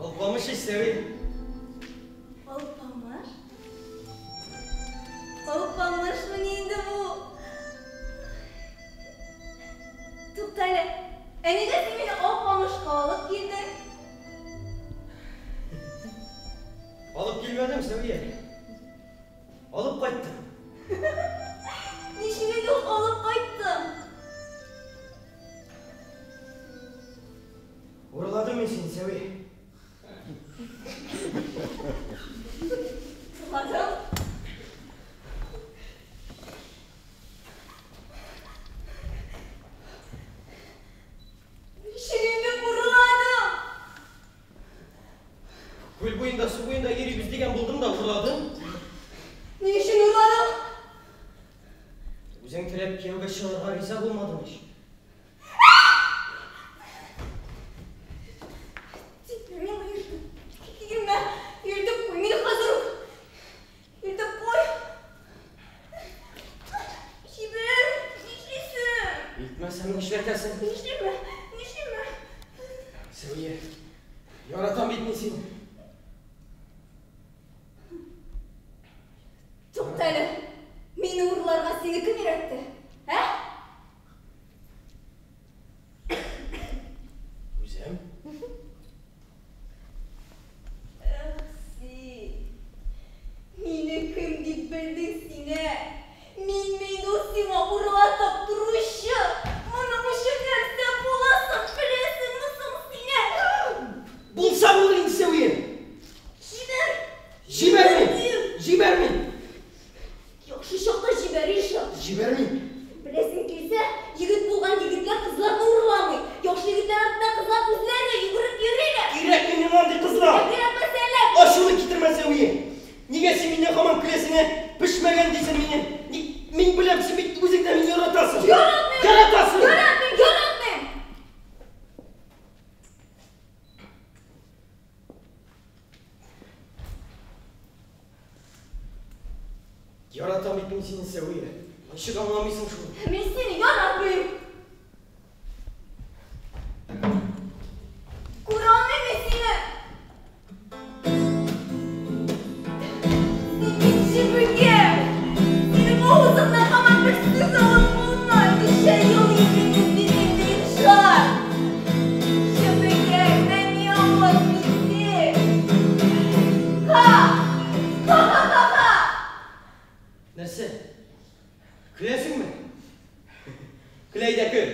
Alpamış seveyim. Alpamış? Alpamış mı neydi bu? Tuktayla, enide semini alpamış kalıp girdin. Alıp gelmedim seviye. Alıp kayttım. Nişine de alıp kayttım. Uğurladım ben seni seviye. Adam. Nişinimde vuruladım. Kөл boyunda su boyunda yeri bizdegen buldum da uğurladım. Nişin vuruladım? Өзің тілеп күйеуге шығарға риза болмадың еш. Ертіп қой, мені қазір ұқ. Ертіп қой. Шебер, нешлесің? Етмесем нешлетесің? Нешлеме, нешлеме. Сәуе, яратам бетіне сені. Тоқтайлы, мені ұрларға сені кім үйретті? Ә? Өзім? Meni kim deb bilding seni? Men do'stingga urulatib turishim. Mana o'sha narsa bo'lasan, bilasizmi seni? Bulsam olayım Seviye. seni seviyor. Işık anlamışsın şunu. Men seni yaratmayayım. Kur'an memesini. Senin şüphege. Senin oğuzundan hemen bir söz olmaz. Bir şey yol yemininiz senin şart. Şüphege ben yalnız bitti. Ha. Neresi? Külesin mi? Küleyde kül.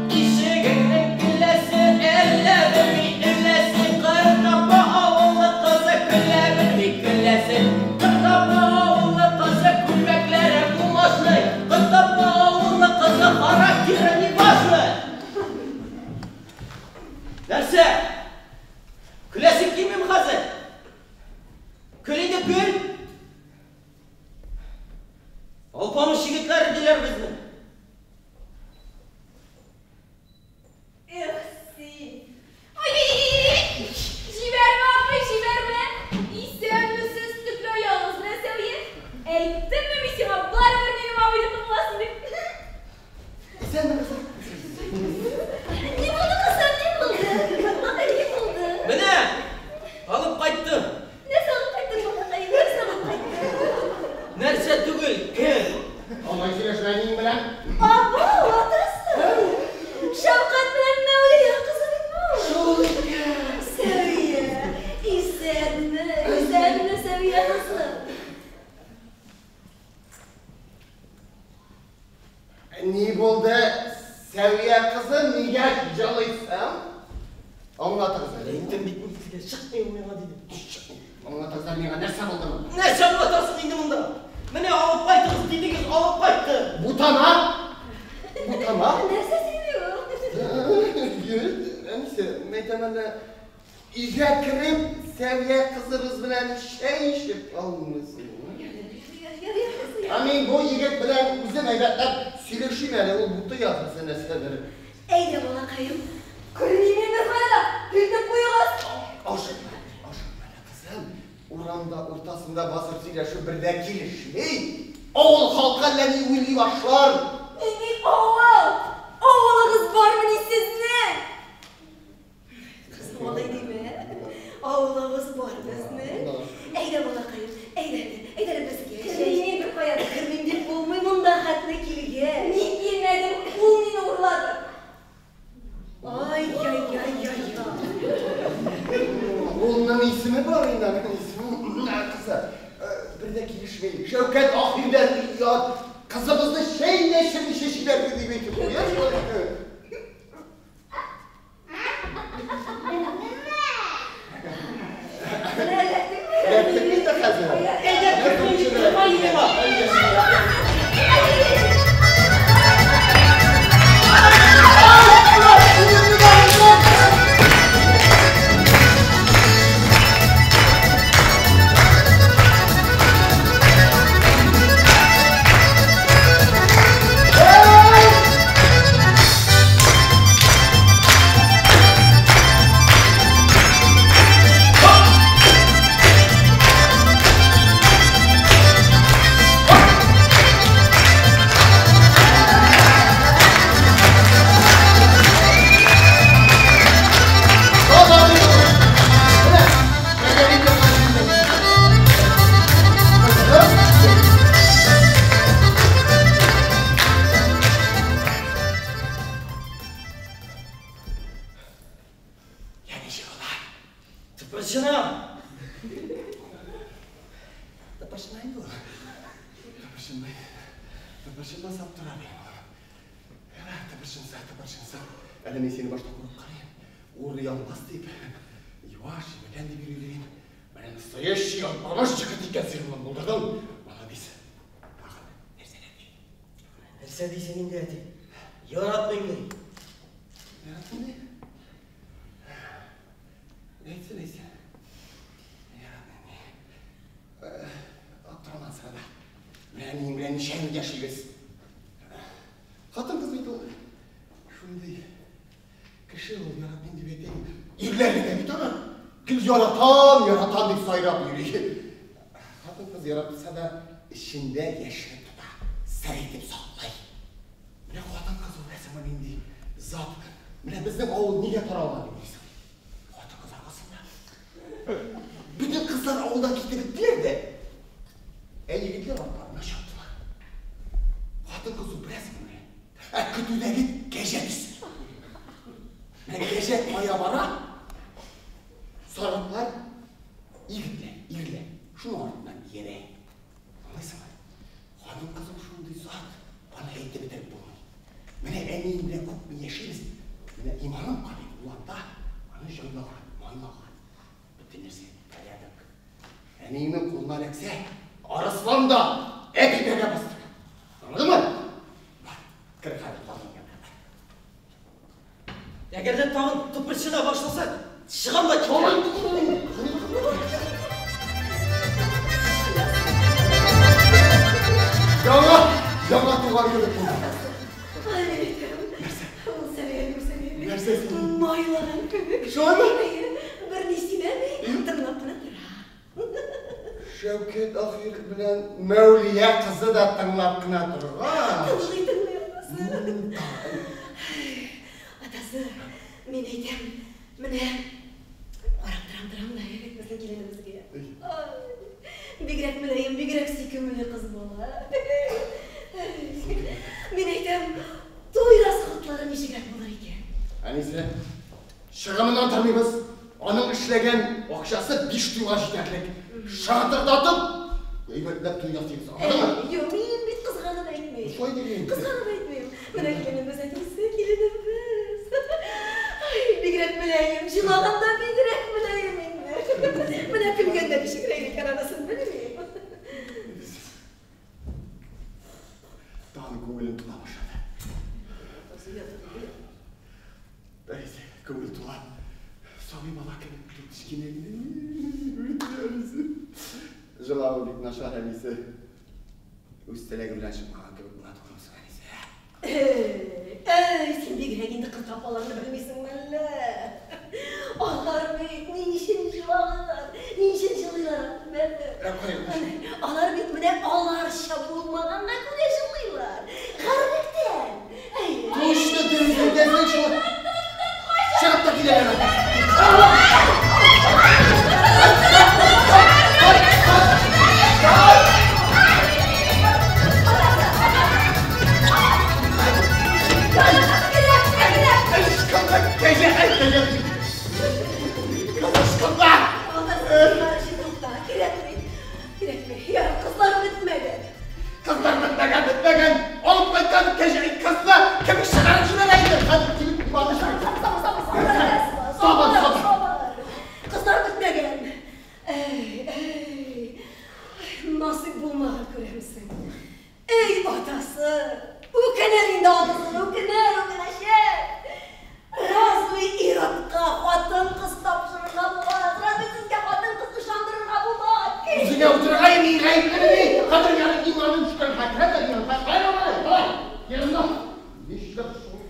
İşiginin külesi, ellerimin illesi, kırtapa oğlu kızı külemin bir külesi. Kırtapa oğlu kızı küpeklere bulaşlı, kırtapa oğlu kızı karakterini başlı. Neresi? Külesi kimim kızı? Küleyde kül. Alpamış yigitler diler bizni. Ay, jiberme abi, jiberme. İsen misin stüklü yalnız ne seviye? Eyttin mi misin abi? Bari benim abini kılmasın diye. Sen de kızım. Ne buldu kızım, ne buldu? Ne buldu? Beni alıp kayttı. Ne salıp kaydın bana kayın? Ne salıp kaydın? Nerse tügül, kül. Ama işine şuna ineyim mi lan? Abo, atasın. Şavkat bilen Mevliye kızı bilmiyor. Seviye. İsen mi seviye nasıl? Ne buldu? Seviye kızı niye calıysam? Anlat kızı. Eğitim bitmiş, çıkmayayım ya dedim. Anlat kızı, bana nerse buldu mu? Ne sen batarsın indi bunda? Beni alıp kayttınız dediniz, alıp kayttı. Bu tamam. Bu tamam. Nerse seviyor? Neyse, meydanına İyice kirip seviye kızımız bilen şey işip almışsın. Amin bu yigit bilen bizim evlatlar sürüşümeli, o mutlu yazmasını severim. Eyde bana kayım. Kırmızı mesela, güldük buyuruz. Aşıklar kızım. Uramda ortasında basırsıyla şu birdeki şey. Oğul halkaleni ünlü başlar. Ne oğul? Oğulunuz var mı siz ne? Kızım olaydı mi? Oğlumuz var bizne. Eyde bana kayım. Eyde bizge. Kırmızı bir koyarım. Kırmızı bulmayımın da hatlı kilge. Ne girmedim, kulmini uğurladım. Ay. Onun ismi var inan ismi. Kısa. Birdeki şey. Şevket ahirden ya. Kızımızda şey ne şimdi şişiler bir gibi koyar. Gerçekten de kazanır. Eyde kırmızı bir kaydı var. Tıpışından saptırayım. Tıpışınsa. Elimi seni başta kurup kalayım. Uğrayalmaz deyip. Yavaş kendi bir yürüyeyim. Ben sayış yapmamış çıkıp gelsin buradan. Bana biz. Bakın, Nerse değil senin de eti. Yaratmayın beni. Yarattın ne? Neyse. Abdurrahman sana da. Mürenni şeyini yaşayız. Hatun kız mıydı o? Şimdi kişi ol yaratmayın diye değil. İrlerine bir tane. Kız yaratan bir sayrap yürüyor. Hatun kız yaratırsa da ішінде ешіріп тұта, сәрейтіп соқлай. Міне қуатын қыз өлесің нендей зат. Міне біздің ауыл неге таралған дейсің? Қуатын қыз арқасында. Bütün kızlar ауылдан кетіп білерді. Егетлер аттарына шаптылар. Қуатын қызу білесің міне. Күтудегі кеже түсір. Міне кеже мая бара. Сарықлар игілі. Шunu артынан ере. Анлайсың ба? Қуатын қызым шуындай зат. Бана әйті бітір болмай. Міне әнейімде көп ешеміз. Міне иманым қабет ұланда. Аны жайлаған, майлаған. Бітті нәрсе, порядок. Әнейімнің қолынан әксе, арыслан да әпипеге бастырған. Анladın mı? Бар, кір қайыр қалың кәмді. Егерде тағын тұпыршыға башласа, шығам да кемей. Жаңа туған көріп болды. Нәрсесін? Майлаған көмек. Шоны? Бір несіне ме? Тырнақына тұра. Шәукет Ахир білән Мәулия қызы да тыңлап қына тұрған. Тыңлай атасы. Атасы, мен айтам, міне, қарақтырам да біздің келінімізге. Бигрәк мүләйім, бигрәк сүйкімлі қыз бола. Мен айтам, тойрасы құтлары нешігрәк болар екен. Әнесі, шығымынан тұрмаймыз. Оның ішлеген оқшасы 5 түйға жетерлік. Шатырдатып, өйбәтләп түйға тегіз. Ады ма? Йо, мен бет қызғанып әйтмейм. Солай деген. Қызғанып әйтмейм. Мына келініміз әтесі, келініміз. Бигрәк мүләйім, жылағанда бигрәк мүләйім енді. Мына күлгенде бішігірейді каранасын білмейм. Тағын көңілін тұла башады. Бәресе, көңіл тұла. Сами бала кәліп кішкенегіне. Жылауы бек нашар әнесі. Өз тілегі білән шықмаған көбік бұлады қымсы әнесі. Сен бигрәк енді қыз тапаларını білмейсің мәлі. Алар бейт, нешін жылағылар, нешін жылайлар мәлі. Алар бейт, міне аларша болмағанға көре жылайлар. Қарбектен. Тошты дүрізгенден жылы. Шығып та келелер. Kızlar bitmegen, olup koykan keceğin kızla kemik çıkarın şuna neydi? Hadi kimik bir bağlı şuna. Sabır. Kızlar bitmegen. Nasip bulmağa göremsin. Ey batası, bu kenarında adısın, o kenar şer. Razı iratqa, xatın qız tapşırırğa bulmaz. Razı sizge xatın qız ışandırırğa bulmaz. Yüzüne oturğay mı, kadın yarın imanın çıkan hakire veriyorum. Hayır. Yanımda. Neşlep soğuk.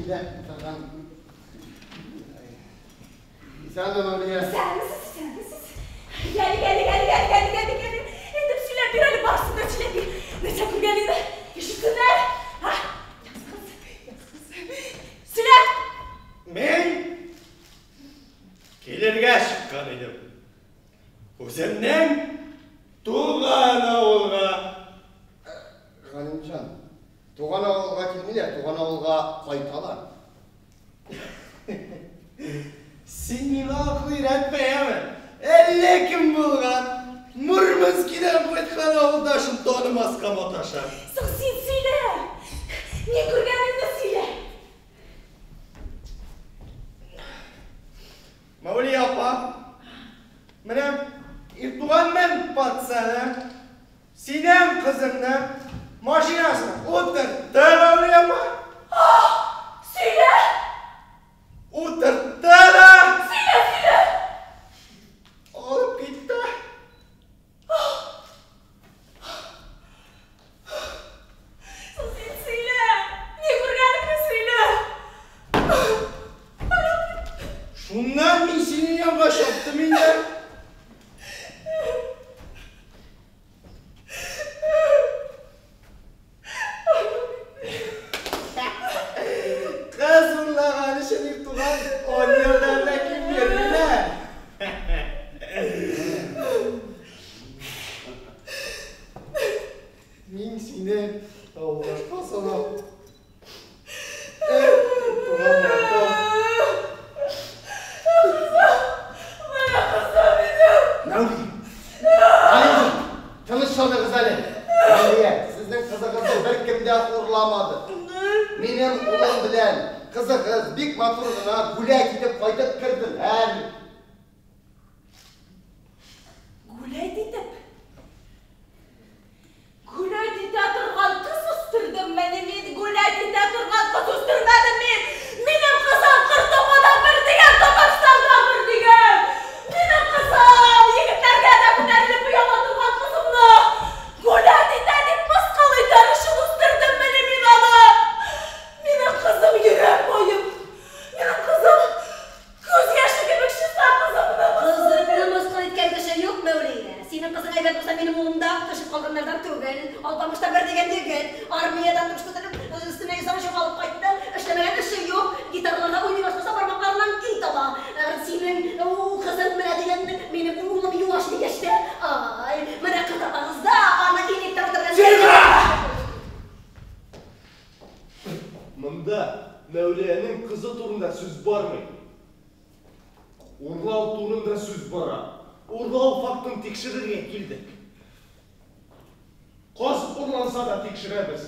de takan. Sen de Mevliye. Sensiz. Gel. Edim süyle bir ali barsın da süyle bir. Ne çakır geliydi. Yaşasınlar. Ha? Yaz kız. Süyle. Men kelirge çıkkan edim. O'zimning tug'an o'g'ilga. G'animjon, tug'an o'g'ilga kelmanglar, tug'an o'g'ilga qaytalar. Sen nima qilib lekin bo'lgan Murmanskidan qaytgan o'g'ildoshim tonimasqa mo'tashar. Sen söyle. Ne kurganingni söyle. Mavliya opa, mana Erdo'g'anman patsani, sinem qizimni mashinasini o'tirdi Mavliya opa. Söyle. O'tirdilar. Söyle. Olib ketdi. Sen söyle. Ne kurganingni söyle. Shundan men seni ham g'ashotdim endi. Qiz ullag'ani shuni tug'an oylardan kim berdilar? Men seni Allohga salom. Tanışmadı kızları. Mevliye, sizin kızınızı bir kimden uğurlamadı. Benim ulan bilen kızınız bik maturuna gule gidip kaydıp kırdılar. Gulay dide turgan kız usturdum beni men. Gulay dide turgan kız usturmadım men. Benim kızım Kırtıba'da bir diyen, Tatakistan'da bir diyen. Benim kızım yigitlerge de günerini bu yola turgan kızımla. Gulay dide deyip maskalı karışın usturdum beni men ana. Benim kızım yürek boyum. Benim kızım göz yaşı gibi şişten kızımla. Kızlarımla maskal etken şey yok Mevliye. Senin kızın evet olsa benim oğlumda taşıp kalkanlardan tügen. Alpamışta bir degen degen. Armiyadan tutuşturup üstüne insan şok alıp kayıttı. İşlemegen bir şey yok. Gitarlarla oynuyor başlasa parmaklarından gitala. Senin o kızın bana degen benim oğlum yuvaşlı geçti. Ay, bana kıtabağızda ana iyilik tarafından... Mında Mevliye'nin kızı turunda söz var mı? Urlal turunda söz var. Urlal faktın tekşirirken geldik. Kız urlansa da tekşiremiz.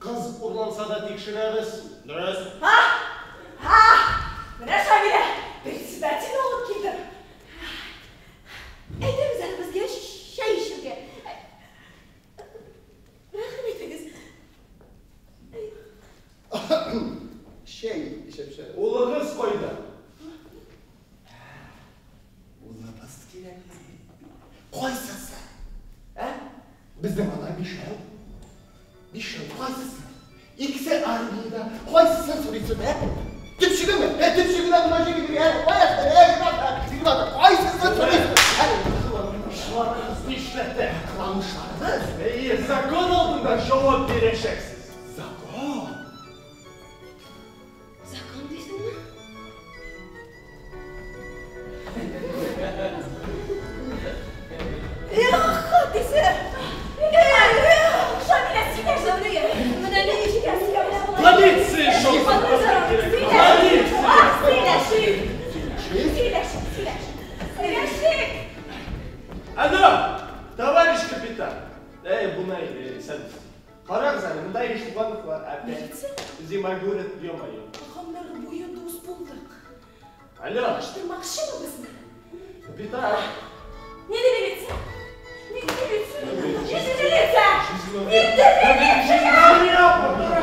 Kız urlansa da tekşiremiz. Dürüst. Ha! Bana şöyle bir sibertin olup girdim. Edemiz elimizge şey işimge. Rahmet ediniz. Şey. Ulu kız koydu. Ulamaz gerek. Koysasın. He? Bizim ana bir şey koysasın. İkisi armiyada koysasın soruyorsun he? Tüpşüğü mü? Tüpşüğü de buna şey gibi he? Koysasın koysasın soruyorsun. Kılamışlar kızı işletti. Kılamışlarınız. İyi, zakon altında cevap vereceksiniz. Zakon. Zakon diyorsun mu? Yok, desi. Şöyle siker söylüyor. Bana ne işi gelsin? Politsi şoku. Alo, товарищ капитан. Бuna sen. Karar sen, bunda ilişkilik var. Zima görüp diyormayın. Bakanları boyu dost bulduk. Alo. Araştırmakçı mı bizni? Kapitan. Ne demelisin? Ne demelisin? Ne demelisin?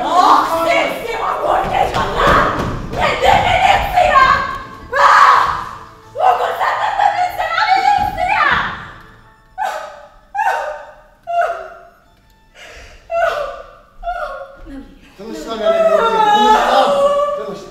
Ah, sen Simon Borges'la! Ne demelisin ya? Ah! Bugün sen de demelisin, anlayabilirsin ya! Tanışlar yani. Tanışlar.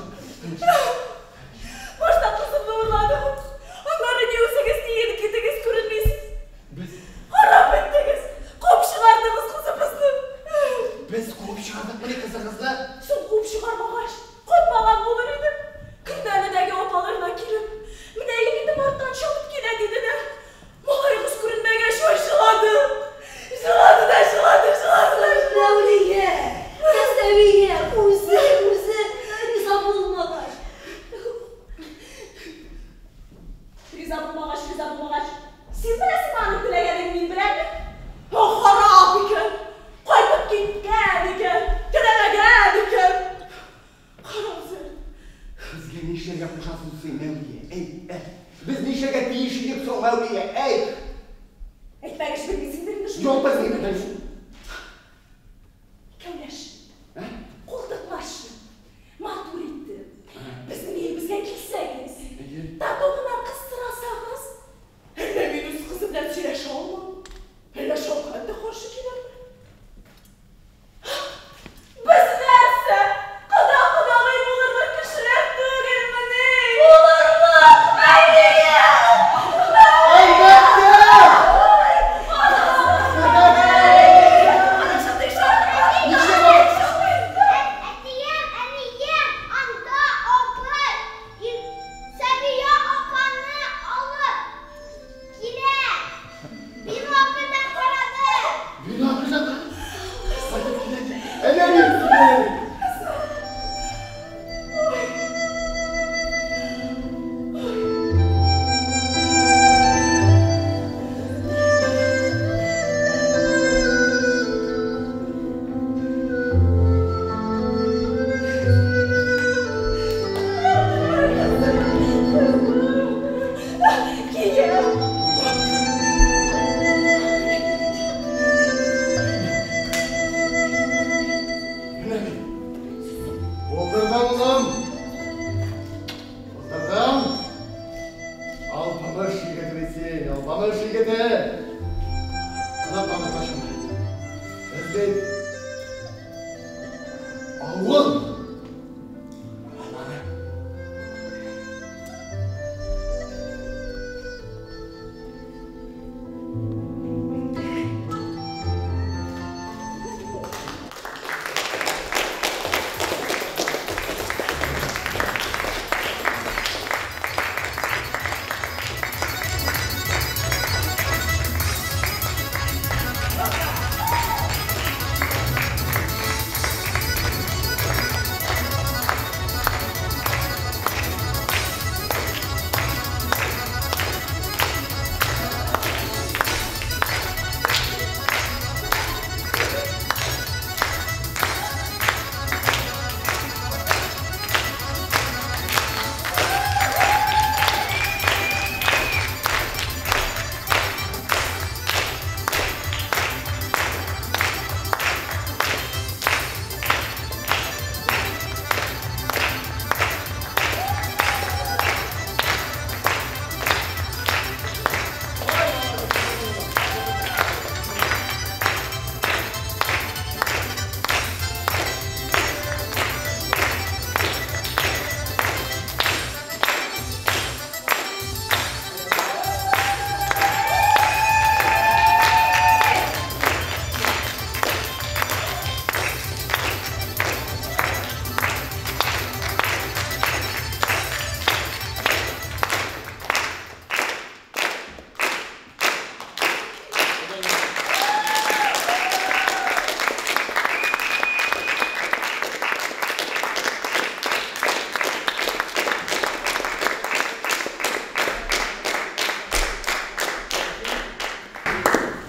Алия, әйт! Әйтпәгіш білмейсіңдер ме? Жоқ, біз не білмейсің? Кәуләш, қолтықлашы, матур етті. Біздің елімізге келсеңіз, татуғынан қыстырасаңыз, әлі мен өз қызымдан сөйлеш алмам. Әлі шоқанды қошы келемін. Біз нәрсі? Құда-құдағай болырға кішірек төгін міне. Болырмақ, мәйдеге!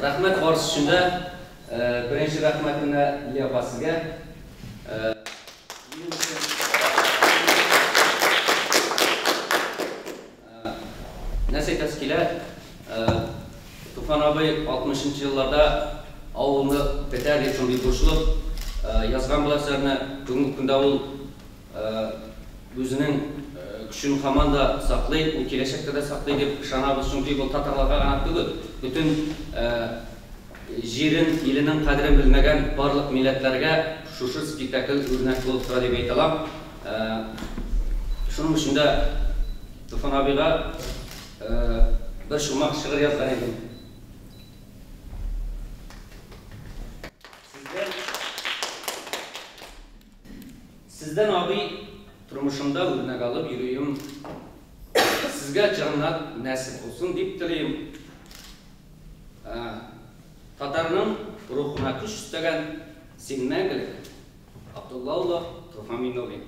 Rahmat borisi shunda, birinchi rahmatini Iliya opasiga. Nasıl aytasizlar? Tufan abi 60-yillarda avulni bitar uchun qo'shilib, yozgan bo'lasizlarni bugungi kunda u o'zining kuchini hamon da saqlaydi, u kelajakda da saqlaydi deb ishonamiz, chunki bu tatarlarga qanot tugul, butun jerin, elining qadrini bilmagan barliq millatlarga shu spektakl o'rnak bo'lib turadi deb aytalam. Shuning uchun da Tufan abiga bir shumaq shi'r yozgan edim. Sizden abi turmuşumda o'rnak olib yuruyim. Sizga jannat nasib olsun deb tilayim. Tatarning ruhuna kuch istagan sen mangilik. Abdulla Tufan Mino'li.